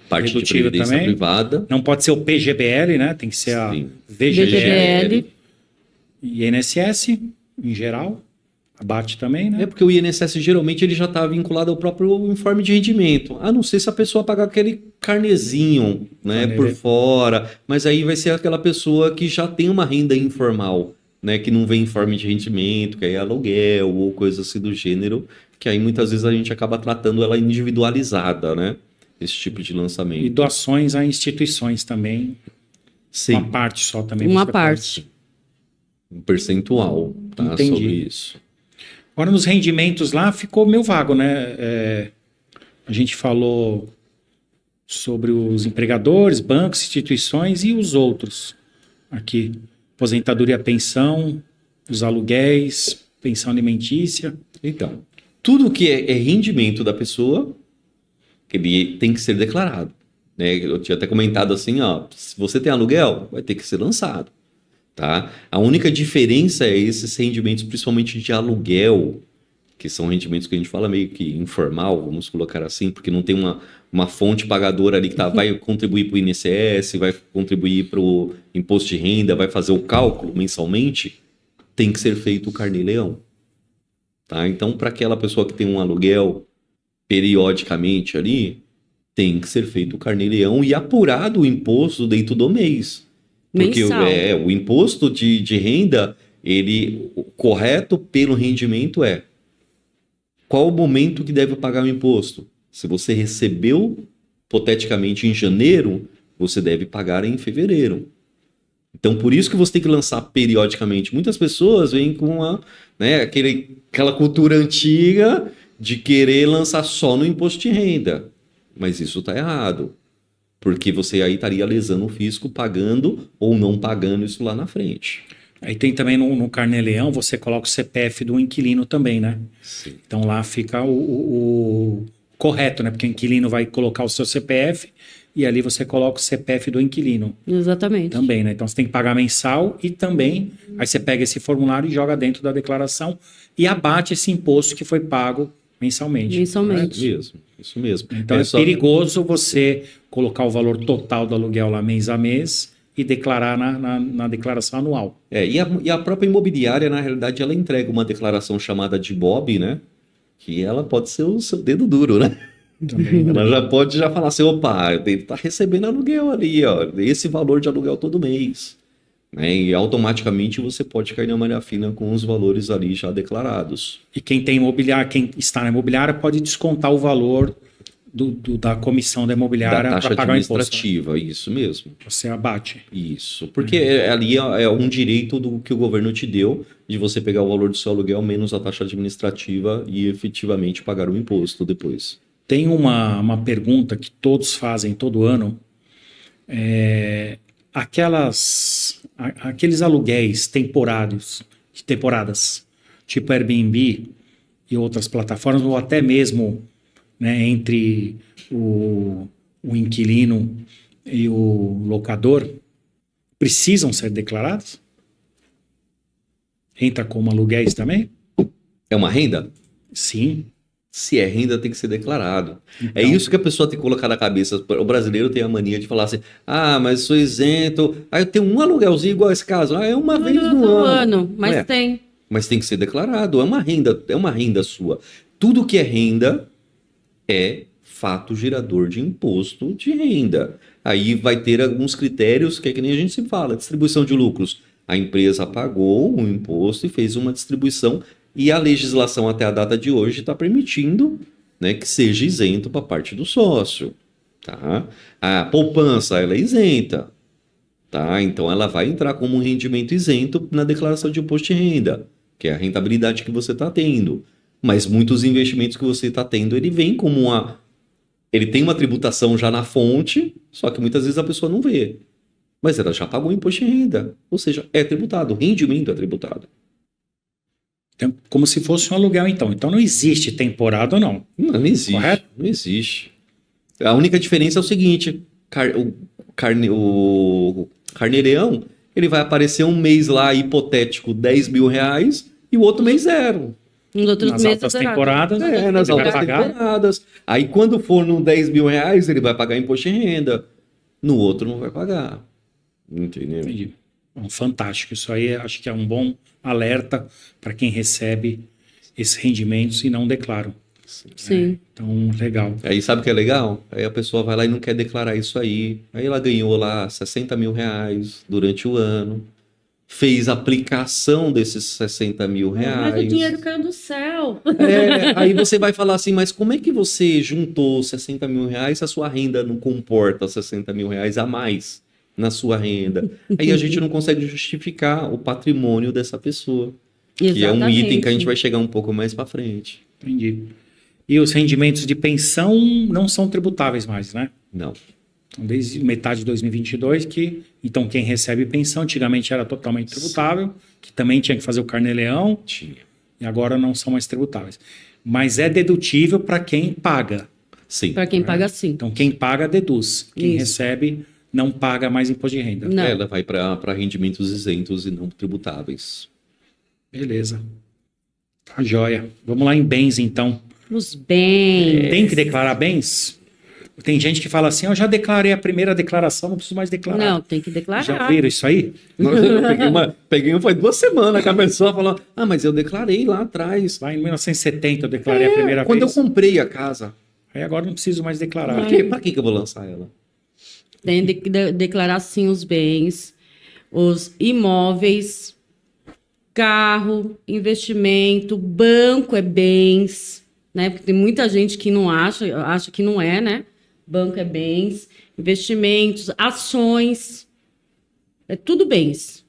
Speaker 2: Parte de
Speaker 3: redutível
Speaker 2: previdência
Speaker 3: também.
Speaker 2: privada.
Speaker 3: não pode ser o PGBL, né? Tem que ser a
Speaker 2: Sim.
Speaker 3: VGBL. E INSS, em geral, abate também, né?
Speaker 2: É porque o INSS geralmente ele já está vinculado ao próprio informe de rendimento. A não ser se a pessoa pagar aquele carnezinho, né,
Speaker 3: Carnê.
Speaker 2: por fora. Mas aí vai ser aquela pessoa que já tem uma renda informal, né, que não vem informe de rendimento, que aí é aluguel ou coisa assim do gênero, que aí muitas vezes a gente acaba tratando ela individualizada, né? Esse tipo de
Speaker 3: E
Speaker 2: lançamento.
Speaker 3: doações a instituições também.
Speaker 2: Sim,
Speaker 3: Uma parte só também.
Speaker 1: Uma
Speaker 3: você
Speaker 1: parte.
Speaker 2: um percentual, tá,
Speaker 3: Entendi.
Speaker 2: sobre isso.
Speaker 3: Agora, nos rendimentos lá, ficou meio vago, né? A gente falou sobre os empregadores, bancos, instituições e os outros. Aqui, aposentadoria, pensão, os aluguéis, pensão alimentícia.
Speaker 2: Então, tudo que é rendimento da pessoa, ele tem que ser declarado. Né? Eu tinha até comentado assim, ó, se você tem aluguel, vai ter que ser lançado. Tá? A única diferença é esses rendimentos, principalmente de aluguel, que são rendimentos que a gente fala meio que informal, vamos colocar assim, porque não tem uma fonte pagadora ali que vai contribuir para o INSS, vai contribuir para o imposto de renda, vai fazer o cálculo mensalmente, tem que ser feito o carnê-leão. Tá? Então, para aquela pessoa que tem um aluguel periodicamente ali, tem que ser feito o carnê-leão e apurado o imposto dentro do mês. Porque
Speaker 1: Mensal.
Speaker 2: o imposto de renda, o correto pelo rendimento é qual o momento que deve pagar o imposto. Se você recebeu, hipoteticamente, em janeiro, você deve pagar em fevereiro. Então, por isso que você tem que lançar periodicamente. Muitas pessoas vêm com aquela cultura antiga de querer lançar só no imposto de renda. Mas isso está errado. Porque você aí estaria lesando o fisco pagando ou não pagando isso lá na frente.
Speaker 3: Aí tem também no carnê-leão, você coloca o CPF do inquilino também, né?
Speaker 2: Sim.
Speaker 3: Então lá fica o correto, né? Porque o inquilino vai colocar o seu CPF e ali você coloca o CPF do inquilino
Speaker 1: Exatamente.
Speaker 3: também, né? Então você tem que pagar mensal e também aí você pega esse formulário e joga dentro da declaração e abate esse imposto que foi pago mensalmente.
Speaker 1: Mensalmente.
Speaker 2: Isso mesmo.
Speaker 3: Então é perigoso você colocar o valor total do aluguel lá mês a mês e declarar na declaração anual.
Speaker 2: E a própria imobiliária, na realidade, ela entrega uma declaração chamada de BOB, né? Que ela pode ser o seu dedo duro, né?
Speaker 3: Também.
Speaker 2: Ela já pode falar assim, opa, ele tá recebendo aluguel ali, ó, esse valor de aluguel todo mês. né? E automaticamente você pode cair na malha fina com os valores ali já declarados.
Speaker 3: E quem tem imobiliária, quem está na imobiliária pode descontar o valor da comissão da imobiliária
Speaker 2: Da taxa
Speaker 3: para pagar o imposto. Né?
Speaker 2: administrativa, isso mesmo.
Speaker 3: Você abate.
Speaker 2: Isso, porque ali é um direito do que o governo te deu de você pegar o valor do seu aluguel menos a taxa administrativa e efetivamente pagar o imposto depois.
Speaker 3: Tem uma pergunta que todos fazem todo ano. Aqueles aluguéis temporários, de temporadas, tipo Airbnb e outras plataformas, ou até mesmo, né, entre o inquilino e o locador, precisam ser declarados? Entra como aluguéis também?
Speaker 2: É uma renda?
Speaker 3: Sim.
Speaker 2: Se é renda, tem que ser declarado. É
Speaker 3: Então,
Speaker 2: isso que a pessoa tem que colocar na cabeça. O brasileiro tem a mania de falar assim: ah, mas sou isento. Ah, eu tenho um aluguelzinho igual esse caso. Ah, é uma vez no ano.
Speaker 1: Mas
Speaker 2: Não é?
Speaker 1: tem.
Speaker 2: Mas tem que ser declarado. É uma renda sua. Tudo que é renda é fato gerador de imposto de renda. Aí vai ter alguns critérios que é que nem a gente sempre fala: distribuição de lucros. A empresa pagou um imposto e fez uma distribuição. E a legislação até a data de hoje está permitindo, né, que seja isento para parte do sócio. Tá? A poupança ela é isenta. Tá? Então ela vai entrar como um rendimento isento na declaração de imposto de renda, que é a rentabilidade que você está tendo. Mas muitos investimentos que você está tendo, ele vem como uma... Ele tem uma tributação já na fonte, só que muitas vezes a pessoa não vê. Mas ela já pagou imposto de renda. Ou seja, é tributado, o rendimento é tributado.
Speaker 3: então, como se fosse um aluguel, então. Então não existe temporada ou não.
Speaker 2: Não existe.
Speaker 3: Correto?
Speaker 2: Não existe. A única diferença é o seguinte: o carneireão, ele vai aparecer um mês lá, hipotético, 10 mil reais, e o outro mês zero.
Speaker 1: Nos outros
Speaker 3: Nas
Speaker 1: meses
Speaker 3: altas
Speaker 1: zerado.
Speaker 3: temporadas,
Speaker 2: Nas
Speaker 3: ele vai
Speaker 2: altas
Speaker 3: pagar.
Speaker 2: temporadas. Aí quando for no 10 mil reais, ele vai pagar imposto de renda. No outro não vai pagar. Entendeu?
Speaker 3: Entendi. Bom, fantástico. Isso aí acho que é um bom alerta para quem recebe esses rendimentos e não declaram.
Speaker 1: Sim.
Speaker 3: Então, legal.
Speaker 2: Aí sabe o que é legal? Aí a pessoa vai lá e não quer declarar isso aí. Aí ela ganhou lá 60 mil reais durante o ano. Fez aplicação desses 60 mil reais.
Speaker 1: Mas o dinheiro caiu do céu.
Speaker 2: Aí você vai falar assim, mas como é que você juntou 60 mil reais se a sua renda não comporta 60 mil reais a mais na sua renda? Aí a gente não consegue justificar o patrimônio dessa pessoa. Que é um item que a gente vai chegar um pouco mais para frente.
Speaker 3: Entendi. E os rendimentos de pensão não são tributáveis mais, né?
Speaker 2: Não.
Speaker 3: Então, desde metade de 2022, então quem recebe pensão antigamente era totalmente tributável, que também tinha que fazer o carnê-leão,
Speaker 2: Tinha.
Speaker 3: e agora não são mais tributáveis. Mas é dedutível para quem paga.
Speaker 2: Sim.
Speaker 1: Para quem paga, sim.
Speaker 3: Então quem paga deduz. Quem
Speaker 1: Isso.
Speaker 3: recebe não paga mais imposto de renda.
Speaker 1: Não.
Speaker 2: Ela vai para rendimentos isentos e não tributáveis.
Speaker 3: Beleza. Tá joia. Vamos lá em bens, então.
Speaker 1: Os bens.
Speaker 3: Tem que declarar bens? Tem gente que fala assim, eu já declarei a primeira declaração, não preciso mais declarar.
Speaker 1: Não, tem que declarar.
Speaker 3: Já viram isso aí?
Speaker 2: Eu peguei uma, foi 2 semanas que a pessoa falou, ah, mas eu declarei lá atrás.
Speaker 3: Lá em 1970 eu declarei a primeira
Speaker 2: Quando
Speaker 3: vez.
Speaker 2: eu comprei a casa.
Speaker 3: Aí agora não preciso mais declarar.
Speaker 2: Pra que eu vou lançar ela?
Speaker 1: Tem que declarar, sim, os bens, os imóveis, carro, investimento, banco é bens, né? Porque tem muita gente que não acha que não é, né? Banco é bens, investimentos, ações, é tudo bens.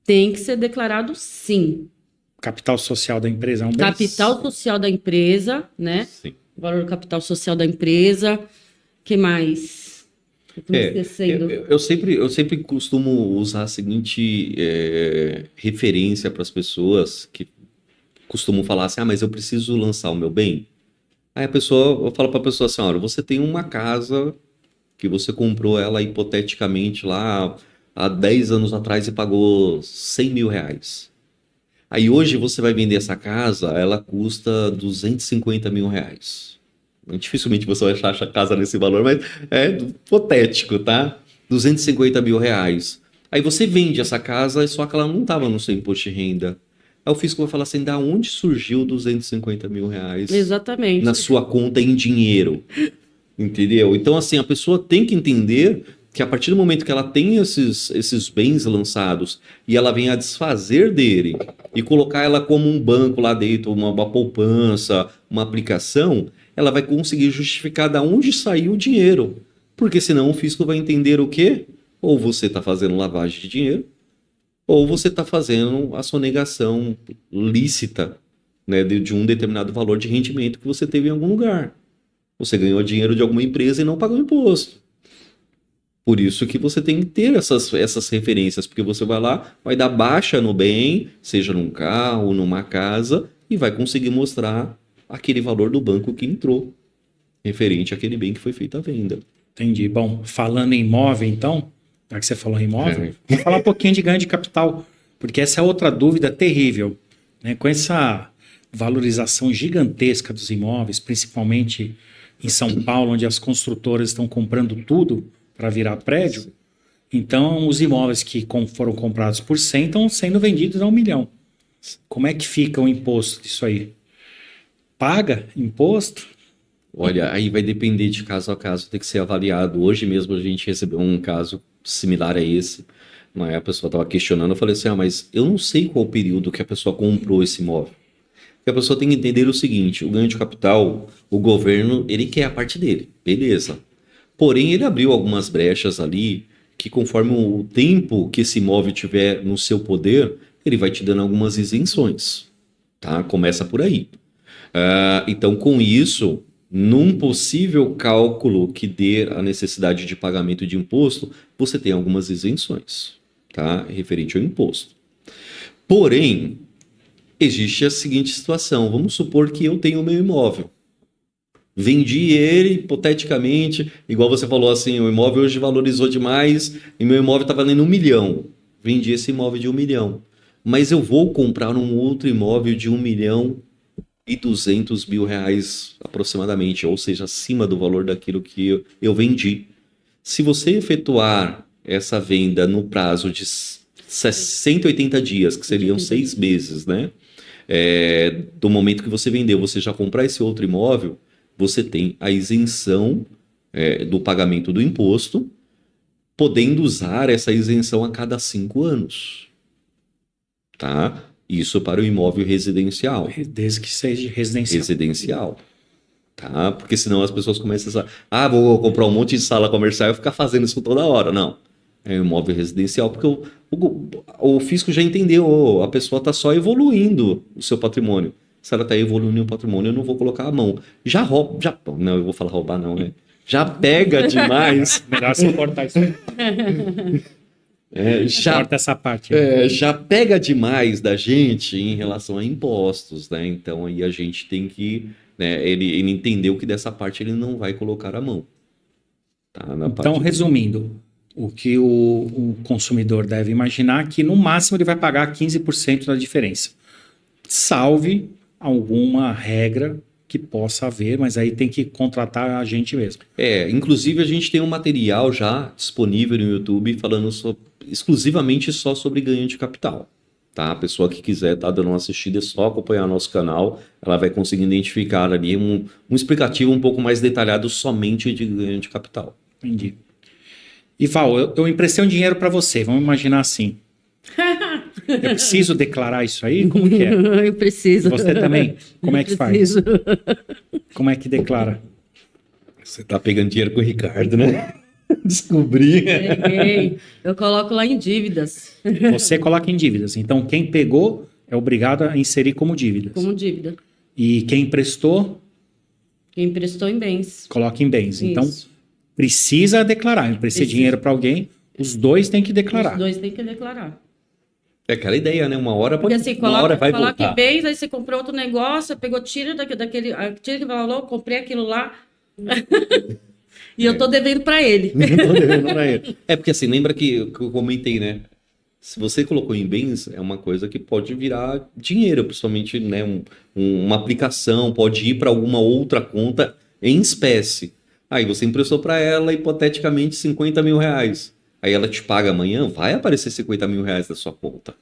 Speaker 1: Tem que ser declarado, sim.
Speaker 3: Capital social da empresa é um bem.
Speaker 1: Capital social da empresa, né?
Speaker 2: Sim.
Speaker 1: Valor do capital social da empresa. Que mais? Eu tô me
Speaker 2: É,
Speaker 1: esquecendo.
Speaker 2: eu sempre costumo usar a seguinte referência para as pessoas que costumam falar assim, ah, mas eu preciso lançar o meu bem. Aí eu falo para a pessoa assim, olha, você tem uma casa que você comprou ela hipoteticamente lá há 10 anos atrás e pagou 100 mil reais. Aí hoje você vai vender essa casa, ela custa 250 mil reais. Dificilmente você vai achar a casa nesse valor, mas é hipotético, tá? 250 mil reais. Aí você vende essa casa, só que ela não estava no seu imposto de renda. Aí o fisco vai falar assim, da onde surgiu 250 mil reais
Speaker 1: Exatamente.
Speaker 2: na sua conta em dinheiro? Entendeu? Então, assim, a pessoa tem que entender que a partir do momento que ela tem esses bens lançados e ela vem a desfazer dele e colocar ela como um banco lá dentro, uma poupança, uma aplicação, ela vai conseguir justificar de onde saiu o dinheiro. Porque senão o fisco vai entender o quê? Ou você está fazendo lavagem de dinheiro, ou você está fazendo a sonegação lícita, né, de um determinado valor de rendimento que você teve em algum lugar. Você ganhou dinheiro de alguma empresa e não pagou imposto. Por isso que você tem que ter essas referências, porque você vai lá, vai dar baixa no bem, seja num carro, numa casa, e vai conseguir mostrar aquele valor do banco que entrou, referente àquele bem que foi feita a venda.
Speaker 3: Entendi. Bom, falando em imóvel, então, já que você falou em imóvel, vamos falar um pouquinho de ganho de capital, porque essa é outra dúvida terrível, né? Com essa valorização gigantesca dos imóveis, principalmente em São Paulo, onde as construtoras estão comprando tudo para virar prédio, então os imóveis que foram comprados por 100 estão sendo vendidos a 1 milhão. Como é que fica o imposto disso aí? Paga imposto?
Speaker 2: Olha, aí vai depender de caso a caso, tem que ser avaliado. Hoje mesmo a gente recebeu um caso similar a esse, a pessoa estava questionando, eu falei assim, mas eu não sei qual o período que a pessoa comprou esse imóvel. Porque a pessoa tem que entender o seguinte, o ganho de capital, o governo, ele quer a parte dele, beleza. Porém, ele abriu algumas brechas ali, que conforme o tempo que esse imóvel tiver no seu poder, ele vai te dando algumas isenções, tá? Começa por aí. Então, com isso, num possível cálculo que dê a necessidade de pagamento de imposto, você tem algumas isenções, tá? Referente ao imposto. Porém, existe a seguinte situação. Vamos supor que eu tenho o meu imóvel. Vendi ele, hipoteticamente, igual você falou assim, o imóvel hoje valorizou demais e meu imóvel está valendo 1 milhão. Vendi esse imóvel de 1 milhão. Mas eu vou comprar um outro imóvel de 1.200.000 reais aproximadamente, ou seja, acima do valor daquilo que eu vendi. Se você efetuar essa venda no prazo de 180 dias, que seriam 6 meses, né? Do momento que você vendeu, você já comprar esse outro imóvel, você tem a isenção do pagamento do imposto, podendo usar essa isenção a cada 5 anos. Tá? Isso para o imóvel residencial.
Speaker 3: Desde que seja residencial.
Speaker 2: Residencial. Tá? Porque senão as pessoas começam a... vou comprar um monte de sala comercial e ficar fazendo isso toda hora. Não. É um imóvel residencial, porque o fisco já entendeu, a pessoa está só evoluindo o seu patrimônio. Se ela está evoluindo o patrimônio, eu não vou colocar a mão. Já rouba... não, eu vou falar roubar não, né? Já pega demais.
Speaker 3: Melhor você cortar isso aí. Corta essa parte.
Speaker 2: Já pega demais da gente em relação a impostos, né? Então aí a gente tem que... né, ele entendeu que dessa parte ele não vai colocar a mão. Tá?
Speaker 3: Então, resumindo, o que o consumidor deve imaginar é que no máximo ele vai pagar 15% da diferença. Salve alguma regra que possa haver, mas aí tem que contratar a gente mesmo.
Speaker 2: Inclusive a gente tem um material já disponível no YouTube falando exclusivamente só sobre ganho de capital. Tá? A pessoa que quiser estar dando uma assistida é só acompanhar nosso canal, ela vai conseguir identificar ali um explicativo um pouco mais detalhado somente de ganho de capital.
Speaker 3: Entendi. E Val, eu emprestei um dinheiro para você, vamos imaginar assim. Eu preciso declarar isso aí? Como que é?
Speaker 1: Eu preciso.
Speaker 3: Você também? Como é que faz? Como é que declara?
Speaker 2: Você tá pegando dinheiro com o Ricardo, né? Descobri.
Speaker 1: Peguei. Eu coloco lá em dívidas.
Speaker 3: Você coloca em dívidas. Então, quem pegou é obrigado a inserir como dívidas.
Speaker 1: Como dívida.
Speaker 3: E quem emprestou?
Speaker 1: Quem emprestou em bens.
Speaker 3: Coloca em bens.
Speaker 1: Isso.
Speaker 3: Então, precisa declarar. Eu emprestei dinheiro para alguém, os dois têm que declarar.
Speaker 1: Os dois têm que declarar.
Speaker 2: É aquela ideia, né? Uma hora
Speaker 1: Porque assim,
Speaker 2: uma hora vai
Speaker 1: coloca
Speaker 2: voltar.
Speaker 1: em bens, aí você comprou outro negócio, pegou, tira daquele, tira que valor, comprei aquilo lá. E eu tô devendo para ele.
Speaker 2: Tô devendo pra ele. Porque assim, lembra que eu comentei, né? Se você colocou em bens, é uma coisa que pode virar dinheiro, principalmente, né, uma aplicação, pode ir para alguma outra conta em espécie. Aí você emprestou para ela, hipoteticamente, 50 mil reais. Aí ela te paga amanhã, vai aparecer 50 mil reais da sua conta.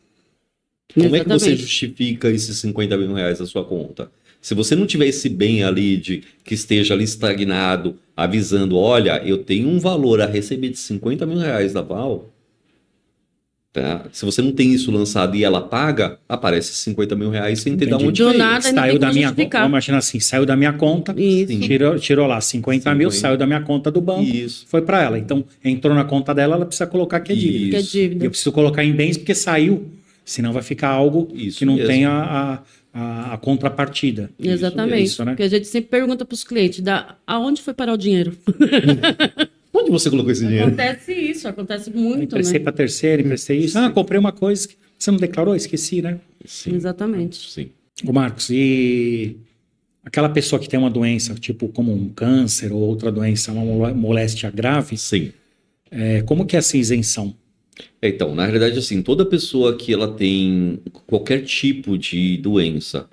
Speaker 2: Como é que você
Speaker 1: Exatamente.
Speaker 2: justifica esses 50 mil reais na sua conta? Se você não tiver esse bem ali de que esteja ali estagnado, avisando, olha, eu tenho um valor a receber de 50 mil reais da Val, tá? Se você não tem isso lançado e ela paga, aparece 50 mil reais sem ter de
Speaker 3: Entendi.
Speaker 2: onde
Speaker 1: Do
Speaker 2: veio.
Speaker 1: nada, ainda
Speaker 3: Saiu
Speaker 1: tem
Speaker 3: da
Speaker 1: como
Speaker 3: minha conta,
Speaker 1: justificar.
Speaker 3: vamos imaginar assim, saiu da minha conta,
Speaker 1: Isso.
Speaker 2: Sim.
Speaker 3: tirou lá 50 mil,
Speaker 2: 50.
Speaker 3: saiu da minha conta do banco,
Speaker 2: Isso.
Speaker 3: foi para ela. Então, entrou na conta dela, ela precisa colocar que é dívida.
Speaker 1: Que é
Speaker 2: Isso.
Speaker 3: E
Speaker 1: dívida.
Speaker 3: eu preciso colocar em bens porque saiu, senão vai ficar algo
Speaker 2: Isso
Speaker 3: que não
Speaker 2: mesmo.
Speaker 3: tem a contrapartida.
Speaker 1: Exatamente.
Speaker 3: Isso, né?
Speaker 1: Porque a gente sempre pergunta para os clientes, aonde foi parar o dinheiro?
Speaker 2: Onde você colocou esse dinheiro?
Speaker 1: Acontece isso, acontece muito,
Speaker 3: Emprestei
Speaker 1: né?
Speaker 3: para terceiro, emprestei isso. Ah, comprei uma coisa que você não declarou, esqueci, né?
Speaker 2: Sim.
Speaker 1: Exatamente.
Speaker 2: Sim.
Speaker 3: Ô Marcos, e aquela pessoa que tem uma doença, tipo como um câncer ou outra doença, uma moléstia grave,
Speaker 2: Sim.
Speaker 3: como que é essa isenção?
Speaker 2: Então, na realidade, assim, toda pessoa que ela tem qualquer tipo de doença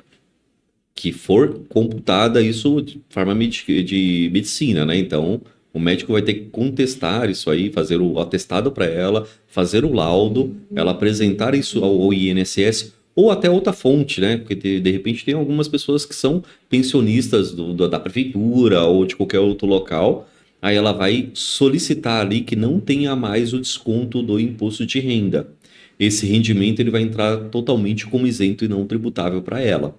Speaker 2: que for computada, isso de forma de medicina, né? Então, o médico vai ter que contestar isso aí, fazer o atestado para ela, fazer o laudo, ela apresentar isso ao INSS ou até outra fonte, né? Porque de repente tem algumas pessoas que são pensionistas da prefeitura ou de qualquer outro local. Aí ela vai solicitar ali que não tenha mais o desconto do imposto de renda. Esse rendimento ele vai entrar totalmente como isento e não tributável para ela,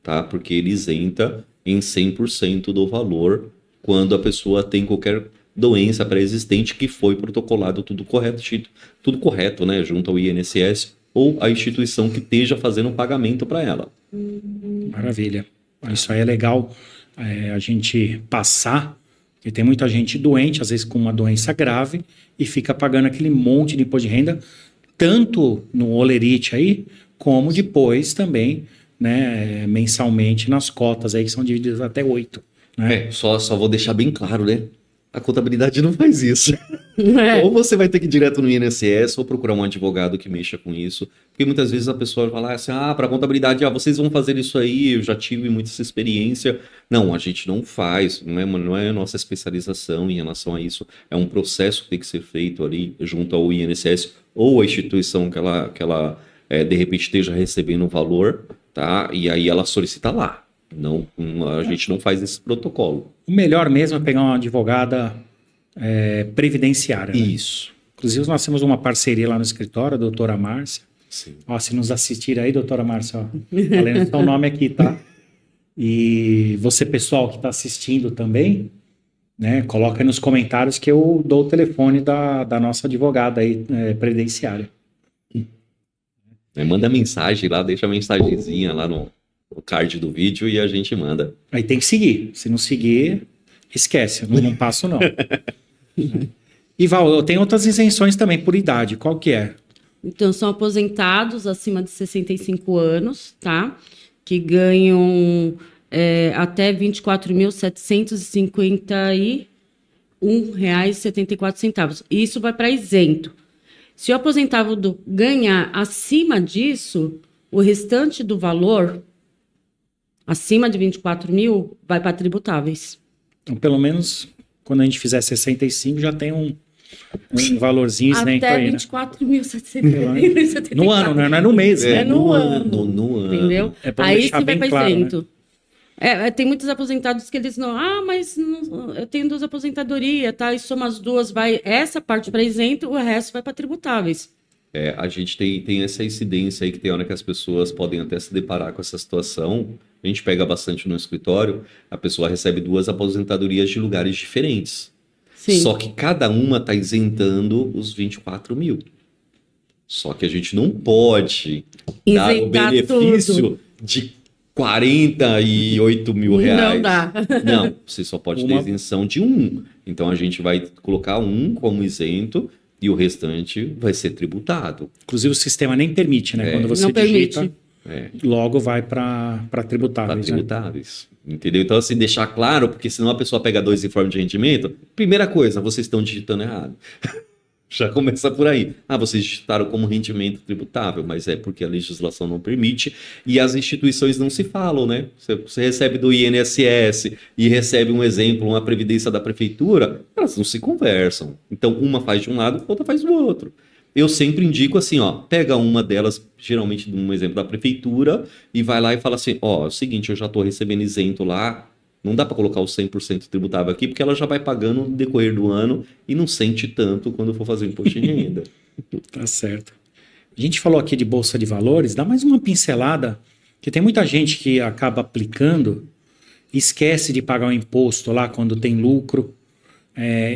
Speaker 2: tá? Porque ele isenta em 100% do valor quando a pessoa tem qualquer doença pré-existente que foi protocolado tudo correto, né? Junto ao INSS ou a instituição que esteja fazendo o pagamento para ela.
Speaker 3: Maravilha. Isso aí é legal a gente passar, porque tem muita gente doente, às vezes com uma doença grave, e fica pagando aquele monte de imposto de renda, tanto no Olerite aí, como depois também, né, mensalmente nas cotas aí, que são divididas até 8. Né?
Speaker 2: Só vou deixar bem claro, né? A contabilidade não faz isso.
Speaker 1: É.
Speaker 2: Ou você vai ter que ir direto no INSS ou procurar um advogado que mexa com isso. Porque muitas vezes a pessoa fala assim, para contabilidade, vocês vão fazer isso aí, eu já tive muita essa experiência. Não, a gente não faz, não é a nossa especialização em relação a isso. É um processo que tem que ser feito ali junto ao INSS ou a instituição que ela de repente esteja recebendo o valor, tá? E aí ela solicita lá. Não, a gente não faz esse protocolo.
Speaker 3: O melhor mesmo é pegar uma advogada previdenciária. Né?
Speaker 2: Isso.
Speaker 3: Inclusive, nós temos uma parceria lá no escritório, a doutora Márcia.
Speaker 2: Sim.
Speaker 3: Ó, se nos assistir aí, doutora Márcia, ó, falando seu nome aqui, tá? E você, pessoal que está assistindo também, né, coloca aí nos comentários que eu dou o telefone da nossa advogada aí, previdenciária.
Speaker 2: Manda mensagem lá, deixa a mensagenzinha lá no card do vídeo e a gente manda.
Speaker 3: Aí tem que seguir. Se não seguir, esquece, eu não passo não. E Val, eu tenho outras isenções também por idade. Qual que é?
Speaker 1: Então, são aposentados acima de 65 anos, tá? Que ganham até R$ 24.751,74. Isso vai para isento. Se o aposentado ganhar acima disso, o restante do valor, acima de 24 mil, vai para tributáveis.
Speaker 3: Então, pelo menos, quando a gente fizer 65, já tem um valorzinho isento
Speaker 1: Até
Speaker 3: aí, né?
Speaker 1: 24.751,74.
Speaker 3: No ano, né? Não é no mês, né?
Speaker 1: no ano.
Speaker 2: No ano.
Speaker 1: Entendeu?
Speaker 3: É pra
Speaker 1: Aí
Speaker 3: deixar
Speaker 1: você vai
Speaker 3: bem
Speaker 1: para
Speaker 3: claro,
Speaker 1: isento. Tem muitos aposentados que eles não. Mas eu tenho 2 aposentadorias, tá? E soma as duas, vai. Essa parte para isento, o resto vai para tributáveis.
Speaker 2: A gente tem essa incidência aí que tem hora que as pessoas podem até se deparar com essa situação. A gente pega bastante no escritório, a pessoa recebe 2 aposentadorias de lugares diferentes.
Speaker 1: Sim.
Speaker 2: Só que cada uma está isentando os 24 mil. Só que a gente não pode dar o
Speaker 1: Isentar
Speaker 2: benefício
Speaker 1: tudo.
Speaker 2: de 48 mil reais.
Speaker 1: Não dá.
Speaker 2: Não, você só pode ter isenção de 1. Então a gente vai colocar 1 como isento e o restante vai ser tributado.
Speaker 3: Inclusive, o sistema nem permite, né? Quando você
Speaker 1: Não
Speaker 3: digita,
Speaker 1: permite.
Speaker 3: logo vai para
Speaker 2: Para
Speaker 3: tributáveis. Né?
Speaker 2: tributáveis. Entendeu? Então, assim, deixar claro, porque senão a pessoa pega 2 informes de rendimento. Primeira coisa, vocês estão digitando errado. Já começa por aí. Vocês digitaram como rendimento tributável, mas é porque a legislação não permite e as instituições não se falam, né? Você recebe do INSS e recebe um exemplo, uma previdência da prefeitura, elas não se conversam. Então, uma faz de um lado, a outra faz do outro. eu sempre indico assim, ó, pega uma delas, geralmente um exemplo da prefeitura, e vai lá e fala assim, ó, é o seguinte, eu já estou recebendo isento lá, não dá para colocar o 100% tributável aqui, porque ela já vai pagando no decorrer do ano e não sente tanto quando for fazer o imposto de renda.
Speaker 3: Tá certo. A gente falou aqui de Bolsa de Valores, dá mais uma pincelada, que tem muita gente que acaba aplicando, esquece de pagar o imposto lá quando tem lucro,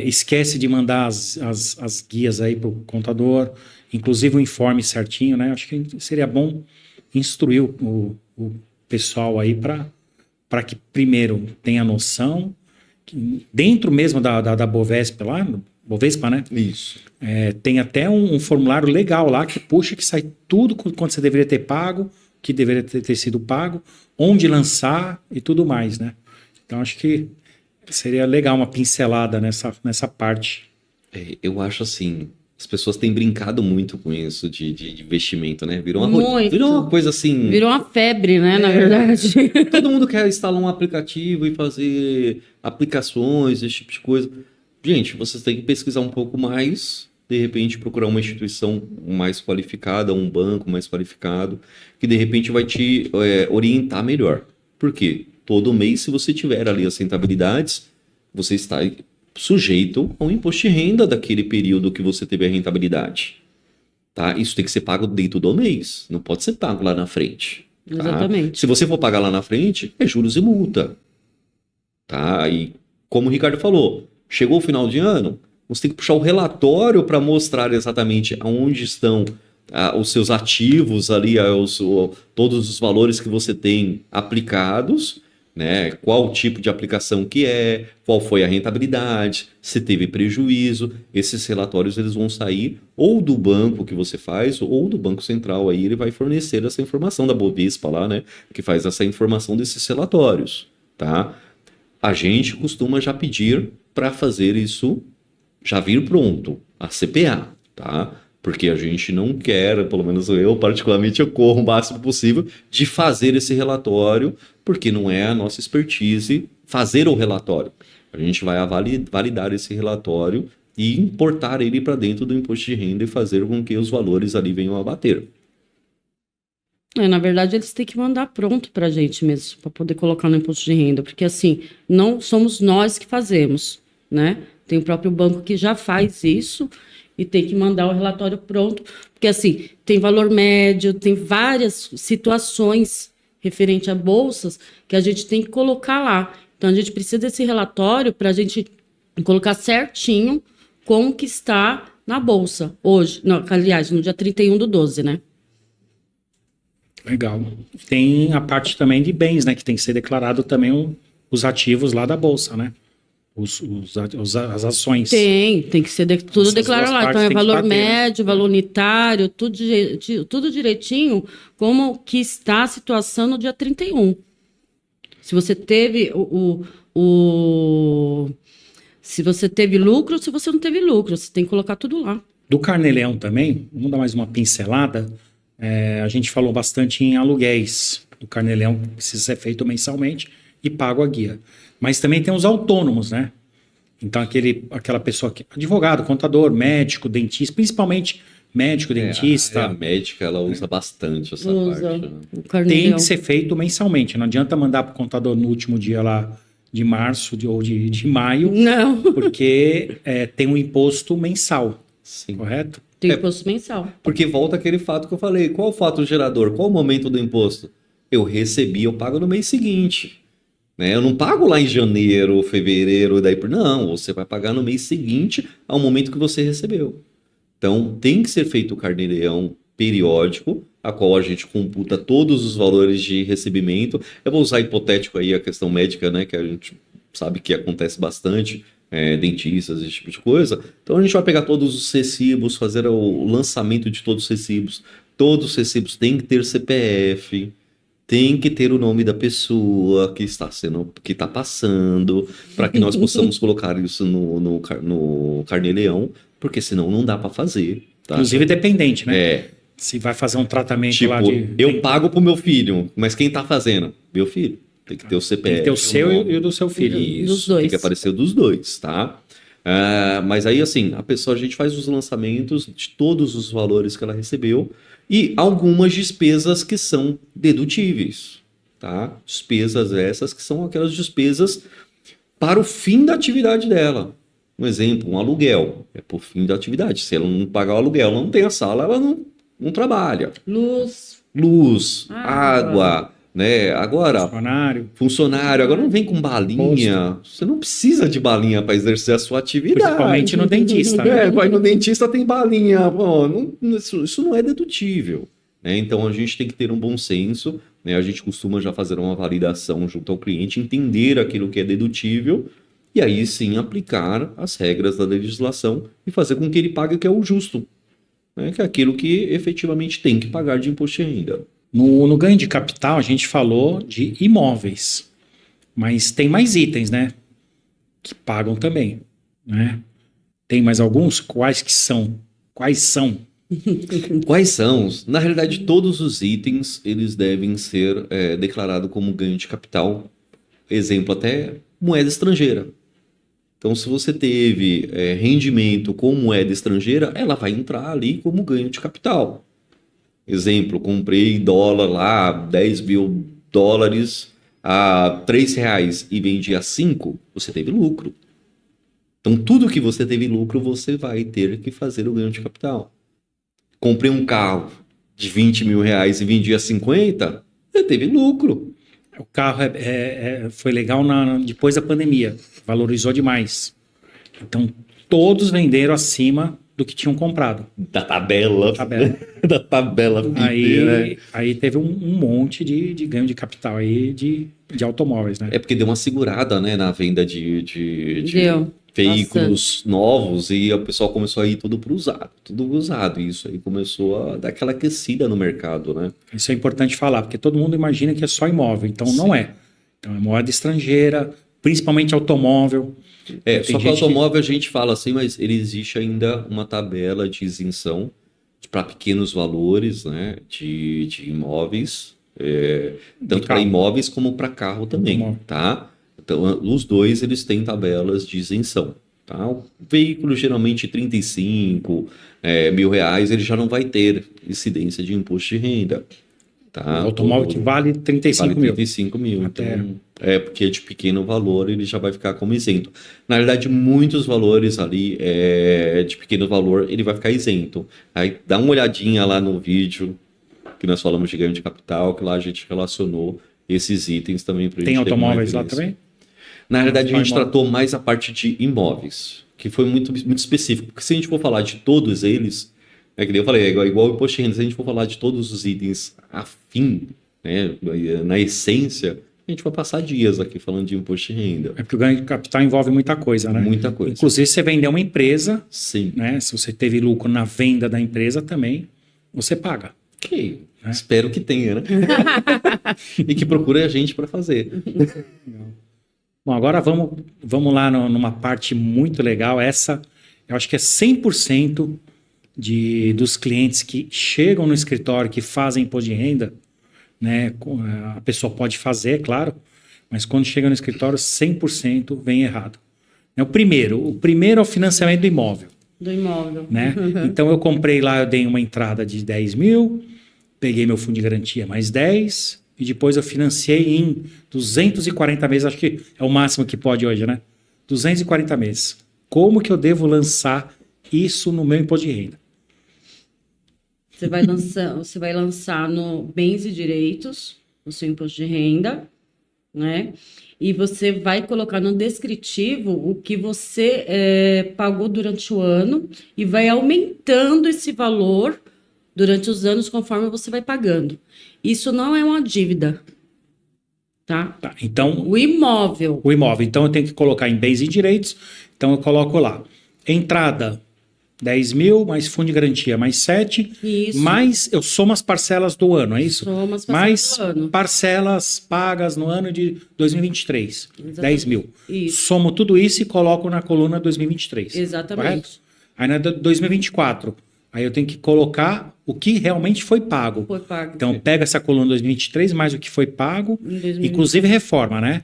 Speaker 3: esquece de mandar as guias aí para o contador, inclusive o informe certinho, né? Acho que seria bom instruir o pessoal aí para que primeiro tenha noção, que dentro mesmo da Bovespa lá, Bovespa, né?
Speaker 2: Isso.
Speaker 3: Tem até um formulário legal lá que puxa, que sai tudo quanto você deveria ter pago, que deveria ter sido pago, onde lançar e tudo mais, né? Então acho que seria legal uma pincelada nessa parte.
Speaker 2: Eu acho assim, as pessoas têm brincado muito com isso de investimento, né? Virou
Speaker 1: Muito.
Speaker 2: virou uma coisa assim.
Speaker 1: Virou uma febre, né, na verdade.
Speaker 2: Todo mundo quer instalar um aplicativo e fazer aplicações, esse tipo de coisa. Gente, vocês têm que pesquisar um pouco mais, de repente procurar uma instituição mais qualificada, um banco mais qualificado, que de repente vai te orientar melhor. Por quê? Todo mês, se você tiver ali as rentabilidades, você está sujeito ao imposto de renda daquele período que você teve a rentabilidade. Tá? Isso tem que ser pago dentro do mês, não pode ser pago lá na frente. Tá?
Speaker 1: Exatamente.
Speaker 2: Se você for pagar lá na frente, é juros e multa. Tá? E como o Ricardo falou, chegou o final de ano, você tem que puxar o relatório para mostrar exatamente aonde estão os seus ativos ali, todos os valores que você tem aplicados, né? Qual tipo de aplicação que qual foi a rentabilidade, se teve prejuízo. Esses relatórios eles vão sair ou do banco que você faz ou do Banco Central, aí ele vai fornecer essa informação da Bovespa lá, né? Que faz essa informação desses relatórios, tá? A gente costuma já pedir para fazer isso, já vir pronto, a CPA, tá? Porque a gente não quer, pelo menos eu particularmente, eu corro o máximo possível de fazer esse relatório, porque não é a nossa expertise fazer o relatório. A gente vai validar esse relatório e importar ele para dentro do imposto de renda e fazer com que os valores ali venham a bater.
Speaker 1: Na verdade, eles têm que mandar pronto para a gente mesmo, para poder colocar no imposto de renda, porque assim, não somos nós que fazemos, né? Tem o próprio banco que já faz isso e tem que mandar o relatório pronto, porque assim, tem valor médio, tem várias situações referente a bolsas que a gente tem que colocar lá. Então, a gente precisa desse relatório para a gente colocar certinho como que está na bolsa hoje, não, aliás, no dia 31/12, né?
Speaker 3: Legal. Tem a parte também de bens, né? Que tem que ser declarado também os ativos lá da Bolsa, né? As ações.
Speaker 1: Tem que ser tudo declarado lá. Então, é valor médio,
Speaker 3: né?
Speaker 1: valor unitário, tudo direitinho, como que está a situação no dia 31. Se você teve se você teve lucro, se você não teve lucro, você tem que colocar tudo lá.
Speaker 3: Do Carnê-Leão também, vamos dar mais uma pincelada. A gente falou bastante em aluguéis do Carnê-Leão, que precisa ser feito mensalmente e pago a guia. Mas também tem os autônomos, né? Então, aquela pessoa que advogado, contador, médico, dentista, principalmente médico, dentista.
Speaker 2: A médica, ela usa bastante essa parte. Né?
Speaker 3: Tem que ser feito mensalmente. Não adianta mandar para o contador no último dia lá de março ou de maio.
Speaker 1: Não.
Speaker 3: Porque tem um imposto mensal.
Speaker 2: Sim.
Speaker 3: Correto?
Speaker 1: Tem imposto mensal.
Speaker 2: Porque volta aquele fato que eu falei. Qual o fato gerador? Qual o momento do imposto? Eu recebi, eu pago no mês seguinte. Né? Eu não pago lá em janeiro, fevereiro, daí por não, você vai pagar no mês seguinte ao momento que você recebeu. Então, tem que ser feito o Carnê-Leão periódico, a qual a gente computa todos os valores de recebimento. Eu vou usar hipotético aí a questão médica, né, que a gente sabe que acontece bastante, dentistas, esse tipo de coisa. Então, a gente vai pegar todos os recibos, fazer o lançamento de todos os recibos. Todos os recibos têm que ter CPF, tem que ter o nome da pessoa que está passando, para que nós possamos colocar isso no Carnê-Leão, porque senão não dá para fazer. Tá?
Speaker 3: Inclusive dependente, né? Se vai fazer um tratamento
Speaker 2: tipo,
Speaker 3: lá de...
Speaker 2: eu pago pro meu filho, mas quem tá fazendo? Meu filho. Tem que ter o CPF.
Speaker 3: Tem que ter o seu e o do seu filho.
Speaker 2: Isso,
Speaker 1: dos dois.
Speaker 2: tem que aparecer o dos dois, tá? Mas aí, assim, a gente faz os lançamentos de todos os valores que ela recebeu e algumas despesas que são dedutíveis, tá? Despesas essas que são aquelas despesas para o fim da atividade dela. Um exemplo, um aluguel, é por fim da atividade. Se ela não pagar o aluguel, ela não tem a sala, ela não trabalha. Luz, água, né? Agora, funcionário, agora não vem com balinha. Você não precisa de balinha para exercer a sua atividade.
Speaker 3: Principalmente no dentista. Né?
Speaker 2: Vai no dentista, tem balinha. Pô, isso não é dedutível. Né? Então a gente tem que ter um bom senso. Né? A gente costuma já fazer uma validação junto ao cliente, entender aquilo que é dedutível e aí sim aplicar as regras da legislação e fazer com que ele pague o que é o justo. Né? Que é aquilo que efetivamente tem que pagar de imposto de renda.
Speaker 3: No ganho de capital, a gente falou de imóveis, mas tem mais itens, né? Que pagam também, né? Tem mais alguns? Quais são?
Speaker 2: Quais são? Na realidade, todos os itens, eles devem ser declarados como ganho de capital. Exemplo, até moeda estrangeira. Então, se você teve rendimento com moeda estrangeira, ela vai entrar ali como ganho de capital. Exemplo, comprei dólar lá, 10 mil dólares a R$3 e vendi a 5, você teve lucro. Então, tudo que você teve lucro, você vai ter que fazer o ganho de capital. Comprei um carro de R$20 mil e vendi a 50, você teve lucro.
Speaker 3: O carro foi legal depois da pandemia, valorizou demais. Então, todos venderam acima do que tinham comprado.
Speaker 2: Da tabela. Da tabela.
Speaker 3: Aí teve um monte de ganho de capital aí de automóveis, né?
Speaker 2: É porque deu uma segurada, né, na venda de veículos novos e o pessoal começou a ir tudo usado. E isso aí começou a dar aquela aquecida no mercado, né?
Speaker 3: Isso é importante falar, porque todo mundo imagina que é só imóvel. Então, não é. Então, é moeda estrangeira, principalmente automóvel.
Speaker 2: Só que o automóvel a gente fala assim, mas ele existe ainda uma tabela de isenção para pequenos valores, né, de imóveis, tanto para imóveis como para carro também, tá? Então, os dois, eles têm tabelas de isenção, tá? O veículo, geralmente, 35 mil reais, ele já não vai ter incidência de imposto de renda. Tá?
Speaker 3: O automóvel que vale 35 mil.
Speaker 2: 35 mil. Então, porque de pequeno valor ele já vai ficar como isento. Na verdade, muitos valores ali de pequeno valor ele vai ficar isento. Aí dá uma olhadinha lá no vídeo que nós falamos de ganho de capital, que lá a gente relacionou esses itens também.
Speaker 3: Tem automóveis lá também?
Speaker 2: Na realidade, a gente tratou mais a parte de imóveis, que foi muito, muito específico. Porque se a gente for falar de todos eles, que nem eu falei, igual o imposto de renda, se a gente for falar de todos os itens afim, né, na essência, a gente vai passar dias aqui falando de imposto de renda.
Speaker 3: É porque o ganho de capital envolve muita coisa, né?
Speaker 2: Muita coisa.
Speaker 3: Inclusive, você vendeu uma empresa,
Speaker 2: sim,
Speaker 3: né? Se você teve lucro na venda da empresa também, você paga.
Speaker 2: Ok. Né? Espero que tenha, né? E que procure a gente para fazer.
Speaker 3: Bom, agora vamos lá numa parte muito legal. Essa, eu acho que é 100% dos clientes que chegam no escritório, que fazem imposto de renda, né? A pessoa pode fazer, claro, mas quando chega no escritório, 100% vem errado. O primeiro é o financiamento do imóvel.
Speaker 1: Do imóvel.
Speaker 3: Né? Então, eu comprei lá, eu dei uma entrada de 10 mil, peguei meu fundo de garantia mais 10, e depois eu financiei em 240 meses, acho que é o máximo que pode hoje, né? 240 meses. Como que eu devo lançar isso no meu imposto de renda?
Speaker 1: Você vai lançar no bens e direitos, no seu imposto de renda, né? E você vai colocar no descritivo o que você pagou durante o ano e vai aumentando esse valor durante os anos conforme você vai pagando. Isso não é uma dívida, tá?
Speaker 3: Então,
Speaker 1: o imóvel.
Speaker 3: Então, eu tenho que colocar em bens e direitos. Então, eu coloco lá. Entrada, 10 mil, mais fundo de garantia, mais 7.
Speaker 1: Isso.
Speaker 3: Mais eu somo as parcelas do ano, é isso?
Speaker 1: Soma as parcelas
Speaker 3: mais
Speaker 1: do ano.
Speaker 3: Parcelas pagas no ano de 2023.
Speaker 1: Exatamente.
Speaker 3: 10 mil.
Speaker 1: Isso.
Speaker 3: Somo tudo isso e coloco na coluna 2023.
Speaker 1: Exatamente.
Speaker 3: Correto? Aí na 2024, aí eu tenho que colocar o que realmente foi pago.
Speaker 1: Foi pago.
Speaker 3: Então, pega essa coluna 2023, mais o que foi pago, inclusive reforma, né?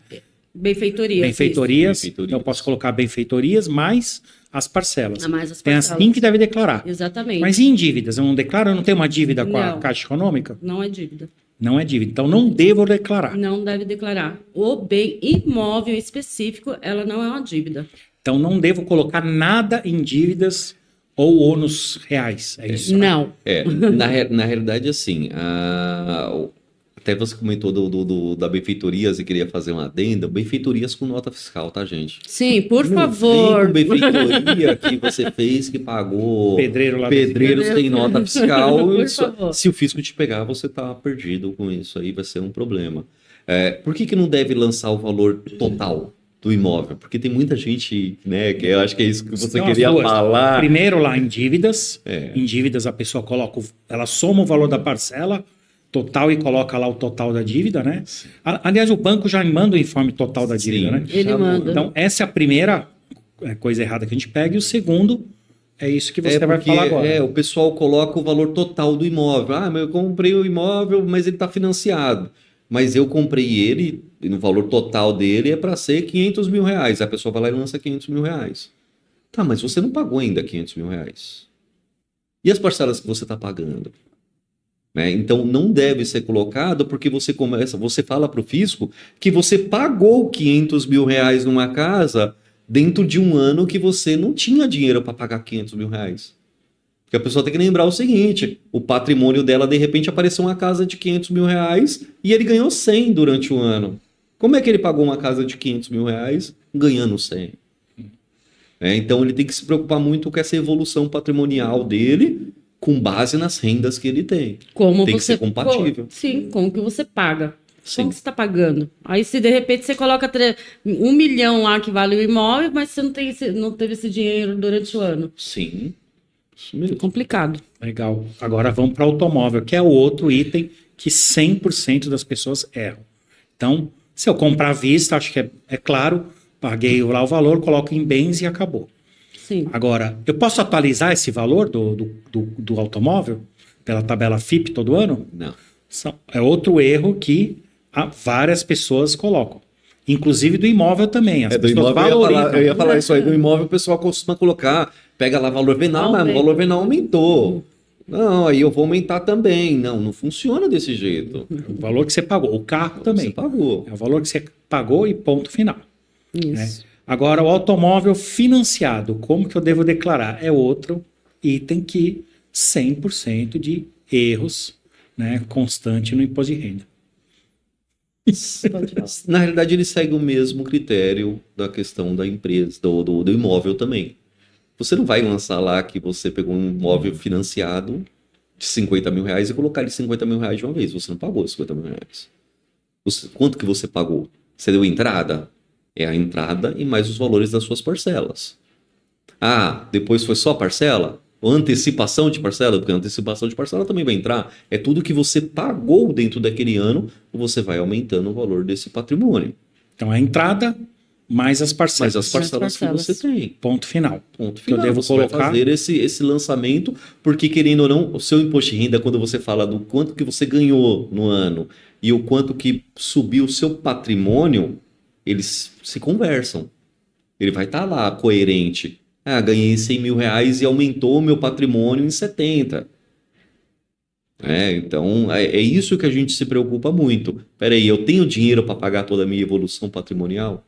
Speaker 1: Benfeitorias.
Speaker 3: Benfeitorias.
Speaker 2: Benfeitorias.
Speaker 3: Então eu posso colocar benfeitorias mais as parcelas.
Speaker 1: isso. A mais as
Speaker 3: Tem
Speaker 1: parcelas.
Speaker 3: assim que deve declarar.
Speaker 1: Exatamente.
Speaker 3: Mas e em dívidas? Eu não declaro? Eu não tenho uma dívida com a
Speaker 1: Não.
Speaker 3: Caixa Econômica?
Speaker 1: Não é dívida.
Speaker 3: Não é dívida. Então não devo declarar.
Speaker 1: Não deve declarar. O bem imóvel específico, ela não é uma dívida.
Speaker 3: Então não devo colocar nada em dívidas ou ônus reais. É isso?
Speaker 1: Não.
Speaker 2: Na realidade, assim, até você comentou da benfeitorias e queria fazer uma adenda. Benfeitorias com nota fiscal, tá, gente?
Speaker 1: Sim, por
Speaker 2: Não
Speaker 1: favor.
Speaker 2: vem com benfeitoria que você fez, que pagou
Speaker 3: Pedreiro lá.
Speaker 2: pedreiros sem nota fiscal.
Speaker 1: Por
Speaker 2: Isso-
Speaker 1: favor.
Speaker 2: se o fisco te pegar, você tá perdido com isso aí, vai ser um problema. Por que não deve lançar o valor total do imóvel? Porque tem muita gente, né, que eu acho que é isso que você
Speaker 3: São as
Speaker 2: queria
Speaker 3: duas.
Speaker 2: falar.
Speaker 3: Primeiro lá em dívidas.
Speaker 2: É.
Speaker 3: Em dívidas a pessoa coloca, ela soma o valor da parcela total e coloca lá o total da dívida, né? Aliás, o banco já manda o informe total da dívida,
Speaker 2: Sim,
Speaker 3: né?
Speaker 1: Ele
Speaker 2: já
Speaker 1: manda.
Speaker 3: Então, essa é a primeira coisa errada que a gente pega. E o segundo é isso que você vai
Speaker 2: porque,
Speaker 3: falar agora.
Speaker 2: o pessoal coloca o valor total do imóvel. Ah, mas eu comprei o imóvel, mas ele está financiado. Mas eu comprei ele, e no valor total dele é para ser 500 mil reais. A pessoa vai lá e lança 500 mil reais. Tá, mas você não pagou ainda 500 mil reais. E as parcelas que você está pagando? Né? Então não deve ser colocado porque você fala para o fisco que você pagou 500 mil reais numa casa dentro de um ano que você não tinha dinheiro para pagar 500 mil reais. Porque a pessoa tem que lembrar o seguinte: o patrimônio dela, de repente, apareceu uma casa de 500 mil reais e ele ganhou 100 durante o ano. Como é que ele pagou uma casa de 500 mil reais ganhando 100? Então ele tem que se preocupar muito com essa evolução patrimonial dele com base nas rendas que ele tem.
Speaker 1: Como
Speaker 2: Tem que
Speaker 1: você
Speaker 2: ser compatível.
Speaker 1: Sim, como que você paga.
Speaker 2: Sim.
Speaker 1: Como que você está pagando? Aí, se de repente você coloca 1 milhão lá que vale o imóvel, mas você não teve esse dinheiro durante o ano.
Speaker 2: Sim. Isso
Speaker 1: É
Speaker 2: mesmo.
Speaker 1: complicado.
Speaker 3: Legal. Agora vamos para o automóvel, que é o outro item que 100% das pessoas erram. Então, se eu comprar à vista, acho que é claro, paguei lá o valor, coloco em bens e acabou.
Speaker 1: Sim.
Speaker 3: Agora, eu posso atualizar esse valor do automóvel pela tabela FIP todo ano?
Speaker 2: Não.
Speaker 3: É outro erro que várias pessoas colocam. Inclusive do imóvel também. As
Speaker 2: Do
Speaker 3: pessoas
Speaker 2: imóvel,
Speaker 3: valorizam.
Speaker 2: eu ia falar isso aí. Do imóvel, o pessoal costuma colocar, pega lá valor venal, mas o valor venal aumentou. Não, aí eu vou aumentar também. Não funciona desse jeito.
Speaker 3: O valor que você pagou. O carro também.
Speaker 2: Você pagou.
Speaker 3: É o valor que você pagou e ponto final.
Speaker 1: Isso.
Speaker 3: Agora, o automóvel financiado, como que eu devo declarar? É outro item que 100% de erros, né, constante no imposto de renda.
Speaker 1: Pode falar.
Speaker 2: Na realidade, ele segue o mesmo critério da questão da empresa, do imóvel também. Você não vai lançar lá que você pegou um imóvel financiado de 50 mil reais e colocar ele 50 mil reais de uma vez. Você não pagou 50 mil reais. Quanto que você pagou? Você deu entrada? É a entrada e mais os valores das suas parcelas. Ah, depois foi só parcela? Ou antecipação de parcela? Porque a antecipação de parcela também vai entrar. É tudo que você pagou dentro daquele ano, você vai aumentando o valor desse patrimônio.
Speaker 3: Então, a entrada mais as
Speaker 2: Mas
Speaker 3: parcelas.
Speaker 2: as parcelas que você tem.
Speaker 3: Ponto final.
Speaker 2: Ponto
Speaker 3: Que eu
Speaker 2: final.
Speaker 3: devo
Speaker 2: Você vai
Speaker 3: colocar.
Speaker 2: fazer esse lançamento, porque querendo ou não, o seu imposto de renda, quando você fala do quanto que você ganhou no ano e o quanto que subiu o seu patrimônio, eles se conversam. Ele vai estar lá coerente. Ah, ganhei 100 mil reais e aumentou o meu patrimônio em 70. Então, é isso que a gente se preocupa muito. Peraí, eu tenho dinheiro para pagar toda a minha evolução patrimonial?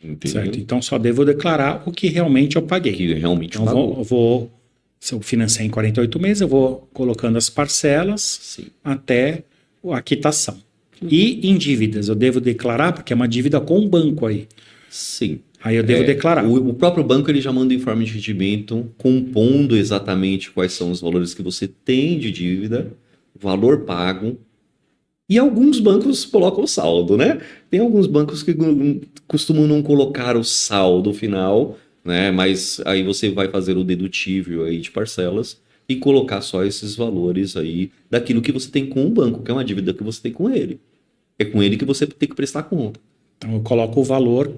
Speaker 2: Entendeu?
Speaker 3: Certo. Então, só devo declarar o que realmente eu paguei.
Speaker 2: Que realmente
Speaker 3: Então,
Speaker 2: pagou.
Speaker 3: se eu financiei em 48 meses, eu vou colocando as parcelas
Speaker 2: Sim.
Speaker 3: até a quitação. E em dívidas, eu devo declarar, porque é uma dívida com o banco aí.
Speaker 2: Sim.
Speaker 3: Aí eu devo declarar.
Speaker 2: O próprio banco ele já manda o informe de rendimento compondo exatamente quais são os valores que você tem de dívida, valor pago. E alguns bancos colocam o saldo, né? Tem alguns bancos que costumam não colocar o saldo final, né? Mas aí você vai fazer o dedutível aí de parcelas e colocar só esses valores aí daquilo que você tem com o banco, que é uma dívida que você tem com ele. É com ele que você tem que prestar conta.
Speaker 3: Então eu coloco o valor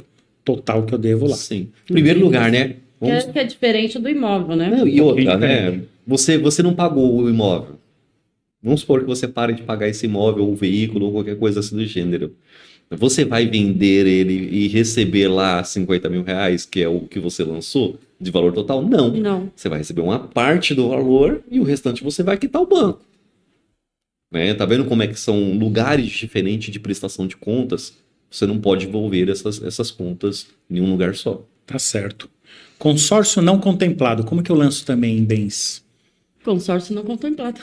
Speaker 3: total que eu devo lá.
Speaker 2: Sim. Em primeiro lugar, né?
Speaker 1: Que é diferente do imóvel, né?
Speaker 2: Não, e outra,
Speaker 3: Bem
Speaker 2: né? Você não pagou o imóvel. Vamos supor que você pare de pagar esse imóvel, ou veículo, ou qualquer coisa assim do gênero. Você vai vender ele e receber lá 50 mil reais, que é o que você lançou, de valor total? Não.
Speaker 1: Não.
Speaker 2: Você vai receber uma parte do valor e o restante você vai quitar o banco. Né? Tá vendo como é que são lugares diferentes de prestação de contas? Você não pode envolver essas contas em um lugar só.
Speaker 3: Tá certo. Consórcio não contemplado, como que eu lanço também em bens?
Speaker 1: Consórcio não contemplado.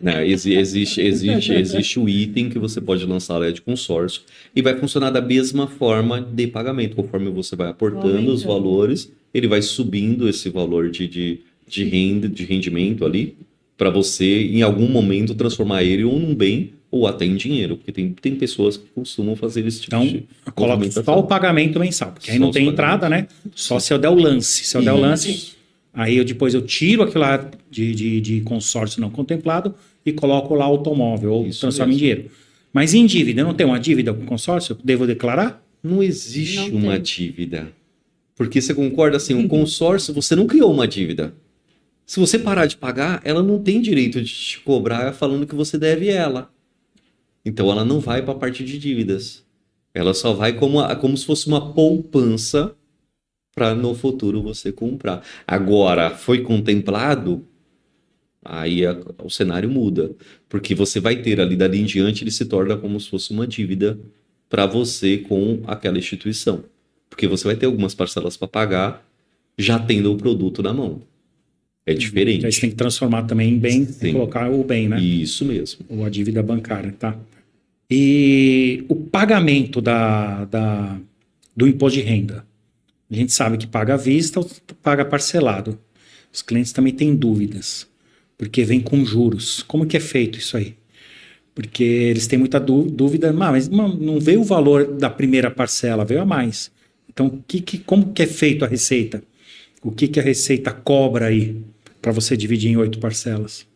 Speaker 2: Não, existe o item que você pode lançar lá de consórcio e vai funcionar da mesma forma de pagamento. Conforme você vai aportando os valores, ele vai subindo esse valor de renda, de rendimento ali, para você, em algum momento, transformar ele ou num bem ou até em dinheiro. Porque tem pessoas que costumam fazer esse tipo
Speaker 3: Então,
Speaker 2: de
Speaker 3: eu coloco
Speaker 2: movimentação.
Speaker 3: só o pagamento mensal, porque aí
Speaker 2: Só
Speaker 3: não
Speaker 2: os
Speaker 3: tem entrada, né? Só se eu der o lance. Se eu der o lance, aí depois eu tiro aquilo lá de consórcio não contemplado e coloco lá automóvel ou
Speaker 2: Isso
Speaker 3: transformo em
Speaker 2: mesmo.
Speaker 3: dinheiro. Mas em dívida, eu não tenho uma dívida com consórcio? Eu devo declarar?
Speaker 2: Não existe
Speaker 1: Não
Speaker 2: uma
Speaker 1: tem.
Speaker 2: dívida. Porque você concorda assim, um consórcio, você não criou uma dívida. Se você parar de pagar, ela não tem direito de te cobrar falando que você deve ela. Então ela não vai para a parte de dívidas. Ela só vai como se fosse uma poupança para no futuro você comprar. Agora, foi contemplado, aí o cenário muda. Porque você vai ter ali dali em diante, ele se torna como se fosse uma dívida para você com aquela instituição. Porque você vai ter algumas parcelas para pagar já tendo o produto na mão. É diferente.
Speaker 3: Aí você tem que transformar também em bem
Speaker 2: Sim.
Speaker 3: e colocar o bem, né?
Speaker 2: Isso mesmo.
Speaker 3: Ou a dívida bancária, tá? E o pagamento do imposto de renda. A gente sabe que paga à vista ou paga parcelado. Os clientes também têm dúvidas, porque vem com juros. Como que é feito isso aí? Porque eles têm muita dúvida, mas não veio o valor da primeira parcela, veio a mais. Então, como que é feito a receita? O que a receita cobra aí para você dividir em 8 parcelas?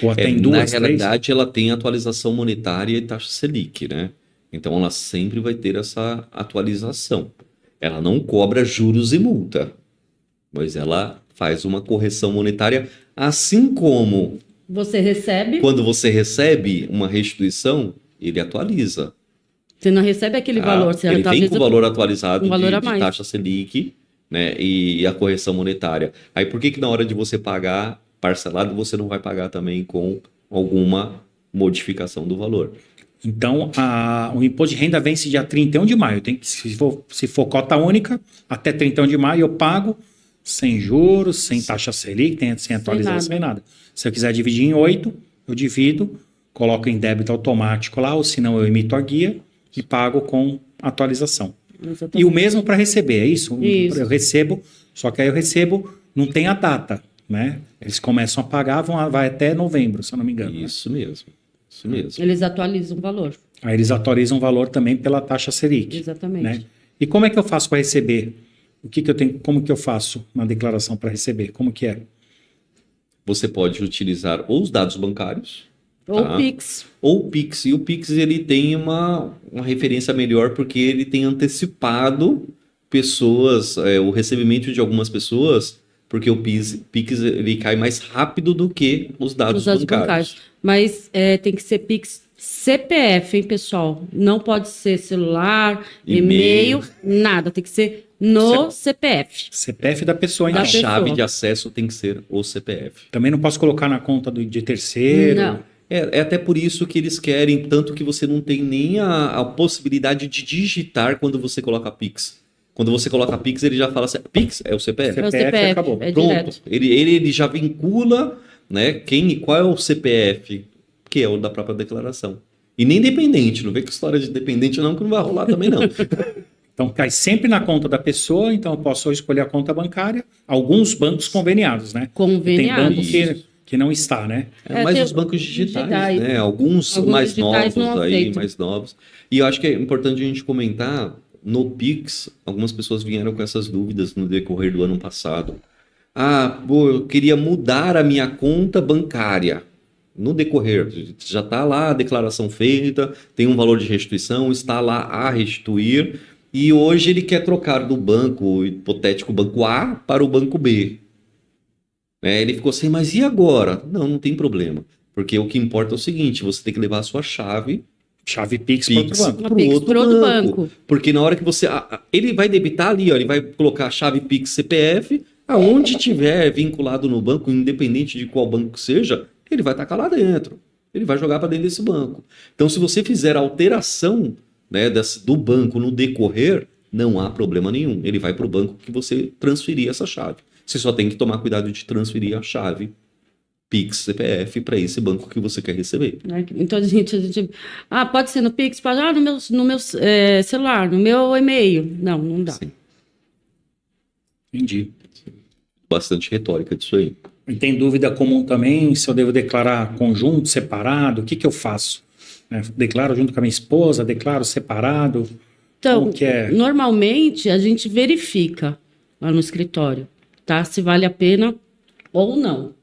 Speaker 3: Ou até em 2,
Speaker 2: Na
Speaker 3: 3?
Speaker 2: realidade, ela tem atualização monetária e taxa Selic, né? Então, ela sempre vai ter essa atualização. Ela não cobra juros e multa, mas ela faz uma correção monetária, assim como
Speaker 1: Você recebe,
Speaker 2: quando você recebe uma restituição, ele atualiza.
Speaker 1: você não recebe aquele
Speaker 2: Tá?
Speaker 1: valor. Você
Speaker 2: Ele vem
Speaker 1: atualiza
Speaker 2: com o valor atualizado
Speaker 1: um valor a
Speaker 2: de
Speaker 1: mais.
Speaker 2: taxa Selic, né? E a correção monetária. Aí por que na hora de você pagar parcelado, você não vai pagar também com alguma modificação do valor?
Speaker 3: Então, o imposto de renda vence dia 31 de maio. Se for cota única, até 31 de maio eu pago sem juros, sem taxa Selic, sem atualização, sem nada. Se eu quiser dividir em 8, eu divido, coloco em débito automático lá, ou se não eu emito a guia e pago com atualização.
Speaker 1: Exatamente.
Speaker 3: E o mesmo para receber, é isso?
Speaker 1: Isso.
Speaker 3: Eu recebo, só que aí eu recebo, não tem a data, né? Eles começam a pagar, vai até novembro, se eu não me engano.
Speaker 2: Isso mesmo. Isso mesmo.
Speaker 1: Eles atualizam o valor.
Speaker 3: Aí eles atualizam o valor também pela taxa Selic.
Speaker 1: Exatamente.
Speaker 3: Né? E como é que eu faço para receber? Como que eu faço na declaração para receber? Como que é?
Speaker 2: Você pode utilizar ou os dados bancários,
Speaker 1: Ou
Speaker 2: tá?
Speaker 1: Pix.
Speaker 2: Ou o Pix. E o Pix ele tem uma referência melhor porque ele tem antecipado pessoas, o recebimento de algumas pessoas, porque o Pix ele cai mais rápido do que os dados
Speaker 1: Os dados
Speaker 2: bancários.
Speaker 1: bancários. Mas tem que ser Pix CPF, hein, pessoal? Não pode ser celular, e-mail, nada. Tem que ser no CPF.
Speaker 3: CPF da pessoa,
Speaker 2: A
Speaker 3: então.
Speaker 1: Da pessoa.
Speaker 2: chave de acesso tem que ser o CPF.
Speaker 3: Também não posso colocar na conta de terceiro.
Speaker 1: Não.
Speaker 2: É até por isso que eles querem, tanto que você não tem nem a possibilidade de digitar quando você coloca Pix. Quando você coloca Pix, ele já fala assim, Pix é o CPF.
Speaker 1: É o
Speaker 3: CPF
Speaker 1: CPF,
Speaker 3: acabou.
Speaker 1: é
Speaker 2: Pronto.
Speaker 1: direto.
Speaker 2: Ele já vincula, né, qual é o CPF, que é o da própria declaração. E nem dependente, não vem com história de dependente não, que não vai rolar também não.
Speaker 3: Então cai sempre na conta da pessoa, então eu posso escolher a conta bancária. Alguns bancos conveniados, né?
Speaker 1: Conveniados.
Speaker 3: Tem banco que não está, né?
Speaker 2: Mas
Speaker 1: tem
Speaker 2: os bancos digitais,
Speaker 1: digitais.
Speaker 2: né? Alguns mais
Speaker 1: digitais
Speaker 2: novos
Speaker 1: não
Speaker 2: aí,
Speaker 1: aceitam.
Speaker 2: mais novos. E eu acho que é importante a gente comentar, no Pix, algumas pessoas vieram com essas dúvidas no decorrer do ano passado. Eu queria mudar a minha conta bancária. No decorrer, já está lá a declaração feita, tem um valor de restituição, está lá a restituir, e hoje ele quer trocar do banco, o hipotético banco A, para o banco B. né? Ele ficou assim, mas e agora? Não, não tem problema. Porque o que importa é o seguinte, você tem que levar a sua chave
Speaker 3: Chave Pix para outro
Speaker 2: Pix
Speaker 3: banco.
Speaker 1: Uma
Speaker 2: pro
Speaker 1: Pix
Speaker 2: outro
Speaker 1: pro outro
Speaker 2: banco.
Speaker 1: banco.
Speaker 2: Porque na hora que você... ele vai debitar ali, ó, ele vai colocar a chave Pix CPF, aonde tiver vinculado no banco, independente de qual banco seja, ele vai tacar lá dentro. Ele vai jogar para dentro desse banco. Então, se você fizer a alteração, né, do banco no decorrer, não há problema nenhum. Ele vai para o banco que você transferir essa chave. Você só tem que tomar cuidado de transferir a chave Pix CPF para esse banco que você quer receber.
Speaker 1: Né? Então a gente. Pode ser no Pix, pode. No meu celular, no meu e-mail. Não, não dá.
Speaker 2: Sim.
Speaker 3: Entendi.
Speaker 2: Bastante retórica disso aí.
Speaker 3: E tem dúvida comum também se eu devo declarar conjunto, separado, o que eu faço? Declaro junto com a minha esposa, declaro separado?
Speaker 1: Então,
Speaker 3: Como que é?
Speaker 1: normalmente a gente verifica lá no escritório, tá? Se vale a pena ou não.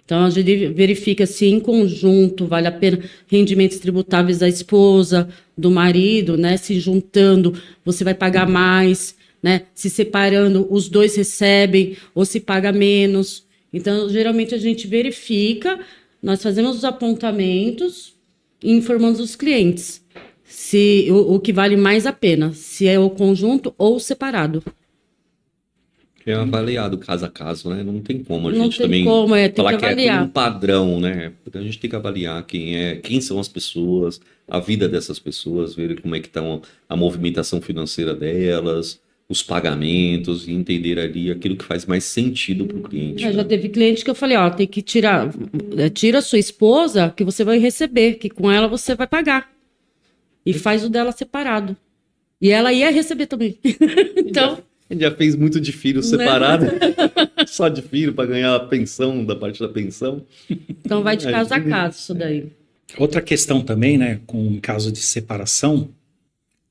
Speaker 1: Então, a gente verifica se em conjunto vale a pena rendimentos tributáveis da esposa, do marido, né? Se juntando, você vai pagar mais, né? Se separando, os dois recebem ou se paga menos. Então, geralmente a gente verifica, nós fazemos os apontamentos e informamos os clientes se o que vale mais a pena, se é o conjunto ou separado.
Speaker 2: É avaliado caso a caso, né? Não tem como a
Speaker 1: Não
Speaker 2: gente
Speaker 1: tem
Speaker 2: também
Speaker 1: como, tem
Speaker 2: falar
Speaker 1: que
Speaker 2: que é
Speaker 1: avaliar.
Speaker 2: tudo um padrão, né? A gente tem que avaliar quem são as pessoas, a vida dessas pessoas, ver como é que estão a movimentação financeira delas, os pagamentos e entender ali aquilo que faz mais sentido para o cliente.
Speaker 1: Já
Speaker 2: Né?
Speaker 1: teve cliente que eu falei, ó, tem que tira a sua esposa que você vai receber, que com ela você vai pagar. E faz o dela separado. E ela ia receber também. Então,
Speaker 2: A gente já fez muito de filho separado, só de filho para ganhar a pensão, da parte da pensão.
Speaker 1: então vai de casa a casa isso daí.
Speaker 3: Outra questão também, né, com caso de separação,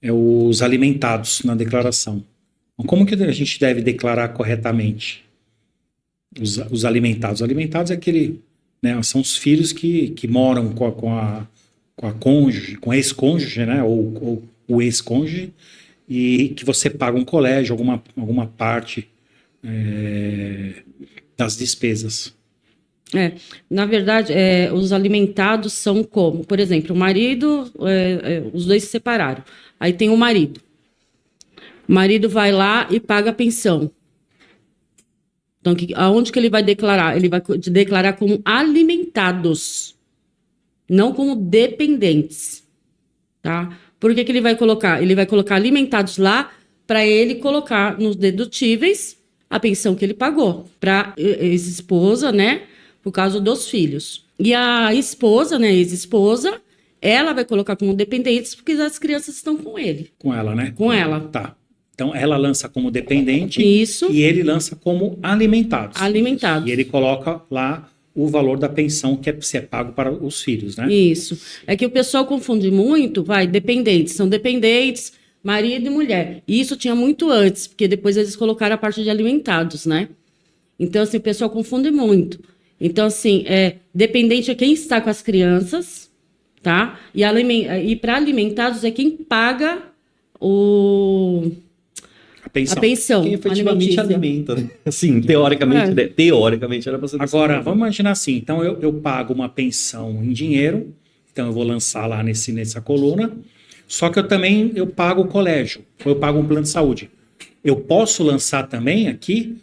Speaker 3: é os alimentados na declaração. Como que a gente deve declarar corretamente os alimentados? Os alimentados é aquele, né, são os filhos que moram com a cônjuge, com a ex-cônjuge, né, ou o ex-cônjuge, e que você paga um colégio, alguma parte das despesas.
Speaker 1: Na verdade, os alimentados são como? Por exemplo, o marido, os dois se separaram. Aí tem o marido. O marido vai lá e paga a pensão. Então, aonde que ele vai declarar? Ele vai declarar como alimentados, não como dependentes, tá? Por que ele vai colocar? Ele vai colocar alimentados lá para ele colocar nos dedutíveis a pensão que ele pagou para ex-esposa, né? Por causa dos filhos. E a esposa, né? Ex-esposa, ela vai colocar como dependentes porque as crianças estão com ele.
Speaker 3: Com ela, né?
Speaker 1: Com ela.
Speaker 3: Tá. Então, ela lança como dependente
Speaker 1: Isso.
Speaker 3: e ele lança como alimentados.
Speaker 1: Alimentados.
Speaker 3: E ele coloca lá o valor da pensão que é pago para os filhos, né?
Speaker 1: Isso. É que o pessoal confunde muito, dependentes. São dependentes, marido e mulher. E isso tinha muito antes, porque depois eles colocaram a parte de alimentados, né? Então, assim, o pessoal confunde muito. Então, assim, dependente é quem está com as crianças, tá? E para alimentados é quem paga a pensão.
Speaker 2: Quem efetivamente
Speaker 1: alimentícia.
Speaker 2: alimenta, né? Assim, teoricamente era para ser dessa
Speaker 3: Agora,
Speaker 2: forma.
Speaker 3: vamos imaginar assim, então eu pago uma pensão em dinheiro, então eu vou lançar lá nessa coluna, só que eu pago o colégio, ou eu pago um plano de saúde. Eu posso lançar também aqui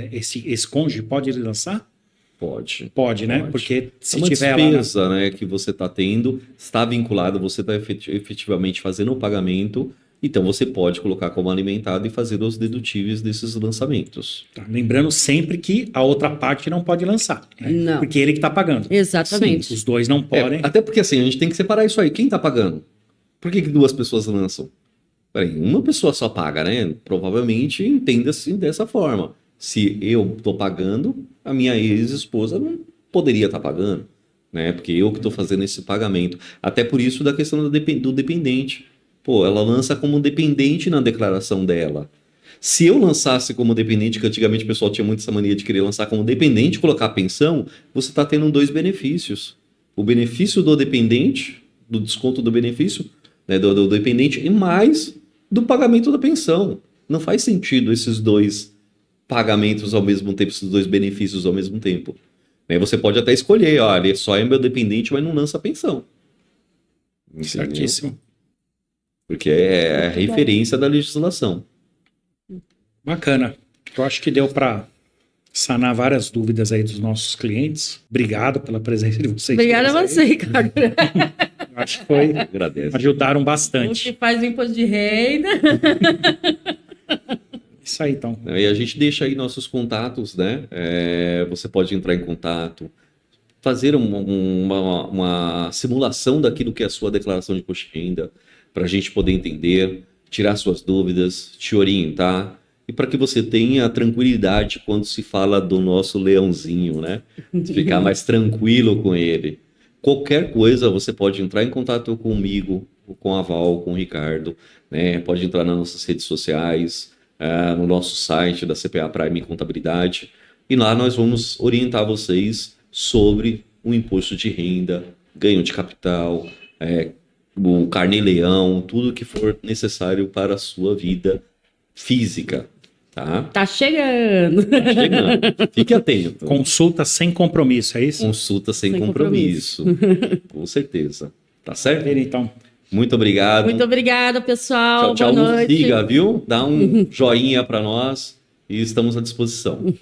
Speaker 3: esse cônjuge, pode ele lançar?
Speaker 2: Pode.
Speaker 3: Pode, né?
Speaker 2: Pode.
Speaker 3: Porque se
Speaker 2: É uma
Speaker 3: tiver lá...
Speaker 2: despesa, né, que você está tendo, está vinculado, você está efetivamente fazendo o pagamento, então você pode colocar como alimentado e fazer os dedutíveis desses lançamentos.
Speaker 3: Tá, lembrando sempre que a outra parte não pode lançar, né?
Speaker 1: Não.
Speaker 3: Porque ele que está pagando.
Speaker 1: Exatamente.
Speaker 3: Os dois não podem.
Speaker 2: Até porque assim, a gente tem que separar isso aí. Quem está pagando? Por que duas pessoas lançam? Peraí, uma pessoa só paga, né? Provavelmente entenda-se dessa forma. Se eu estou pagando, a minha ex-esposa não poderia estar pagando, né? Porque eu que estou fazendo esse pagamento. Até por isso da questão do dependente. Pô, ela lança como dependente na declaração dela. Se eu lançasse como dependente, que antigamente o pessoal tinha muito essa mania de querer lançar como dependente e colocar a pensão, você está tendo dois benefícios. O benefício do dependente, do desconto do benefício, né, do dependente, e mais do pagamento da pensão. Não faz sentido esses dois pagamentos ao mesmo tempo, esses dois benefícios ao mesmo tempo. Né? Você pode até escolher, olha, só é meu dependente, mas não lança pensão. Entendeu?
Speaker 3: Certíssimo.
Speaker 2: Porque é a referência da legislação.
Speaker 3: Bacana. Eu acho que deu para sanar várias dúvidas aí dos nossos clientes. Obrigado pela presença de vocês.
Speaker 1: Obrigada a
Speaker 3: todos
Speaker 1: você,
Speaker 3: aí.
Speaker 1: Ricardo.
Speaker 3: Acho que foi.
Speaker 2: Agradeço.
Speaker 3: Ajudaram
Speaker 1: O
Speaker 3: bastante.
Speaker 1: que faz o imposto de renda.
Speaker 3: Isso aí, então.
Speaker 2: E a gente deixa aí nossos contatos, né? Você pode entrar em contato, fazer uma simulação daquilo que é a sua declaração de imposto de renda, para a gente poder entender, tirar suas dúvidas, te orientar, e para que você tenha tranquilidade quando se fala do nosso leãozinho, né? Ficar mais tranquilo com ele. Qualquer coisa, você pode entrar em contato comigo, com a Val, com o Ricardo, né? Pode entrar nas nossas redes sociais, no nosso site da CPA Prime Contabilidade, e lá nós vamos orientar vocês sobre o imposto de renda, ganho de capital, o carnê-leão, tudo que for necessário para a sua vida física, tá?
Speaker 1: Tá chegando.
Speaker 2: Tá chegando. Fique atento.
Speaker 3: Consulta sem compromisso, é isso?
Speaker 2: Consulta sem
Speaker 1: Sem
Speaker 2: compromisso. Com certeza. Tá certo?
Speaker 3: Então,
Speaker 2: Muito obrigado.
Speaker 1: Muito obrigada, pessoal.
Speaker 2: Tchau, tchau.
Speaker 1: Boa
Speaker 2: Nos
Speaker 1: noite.
Speaker 2: siga, viu? Dá um joinha para nós e estamos à disposição.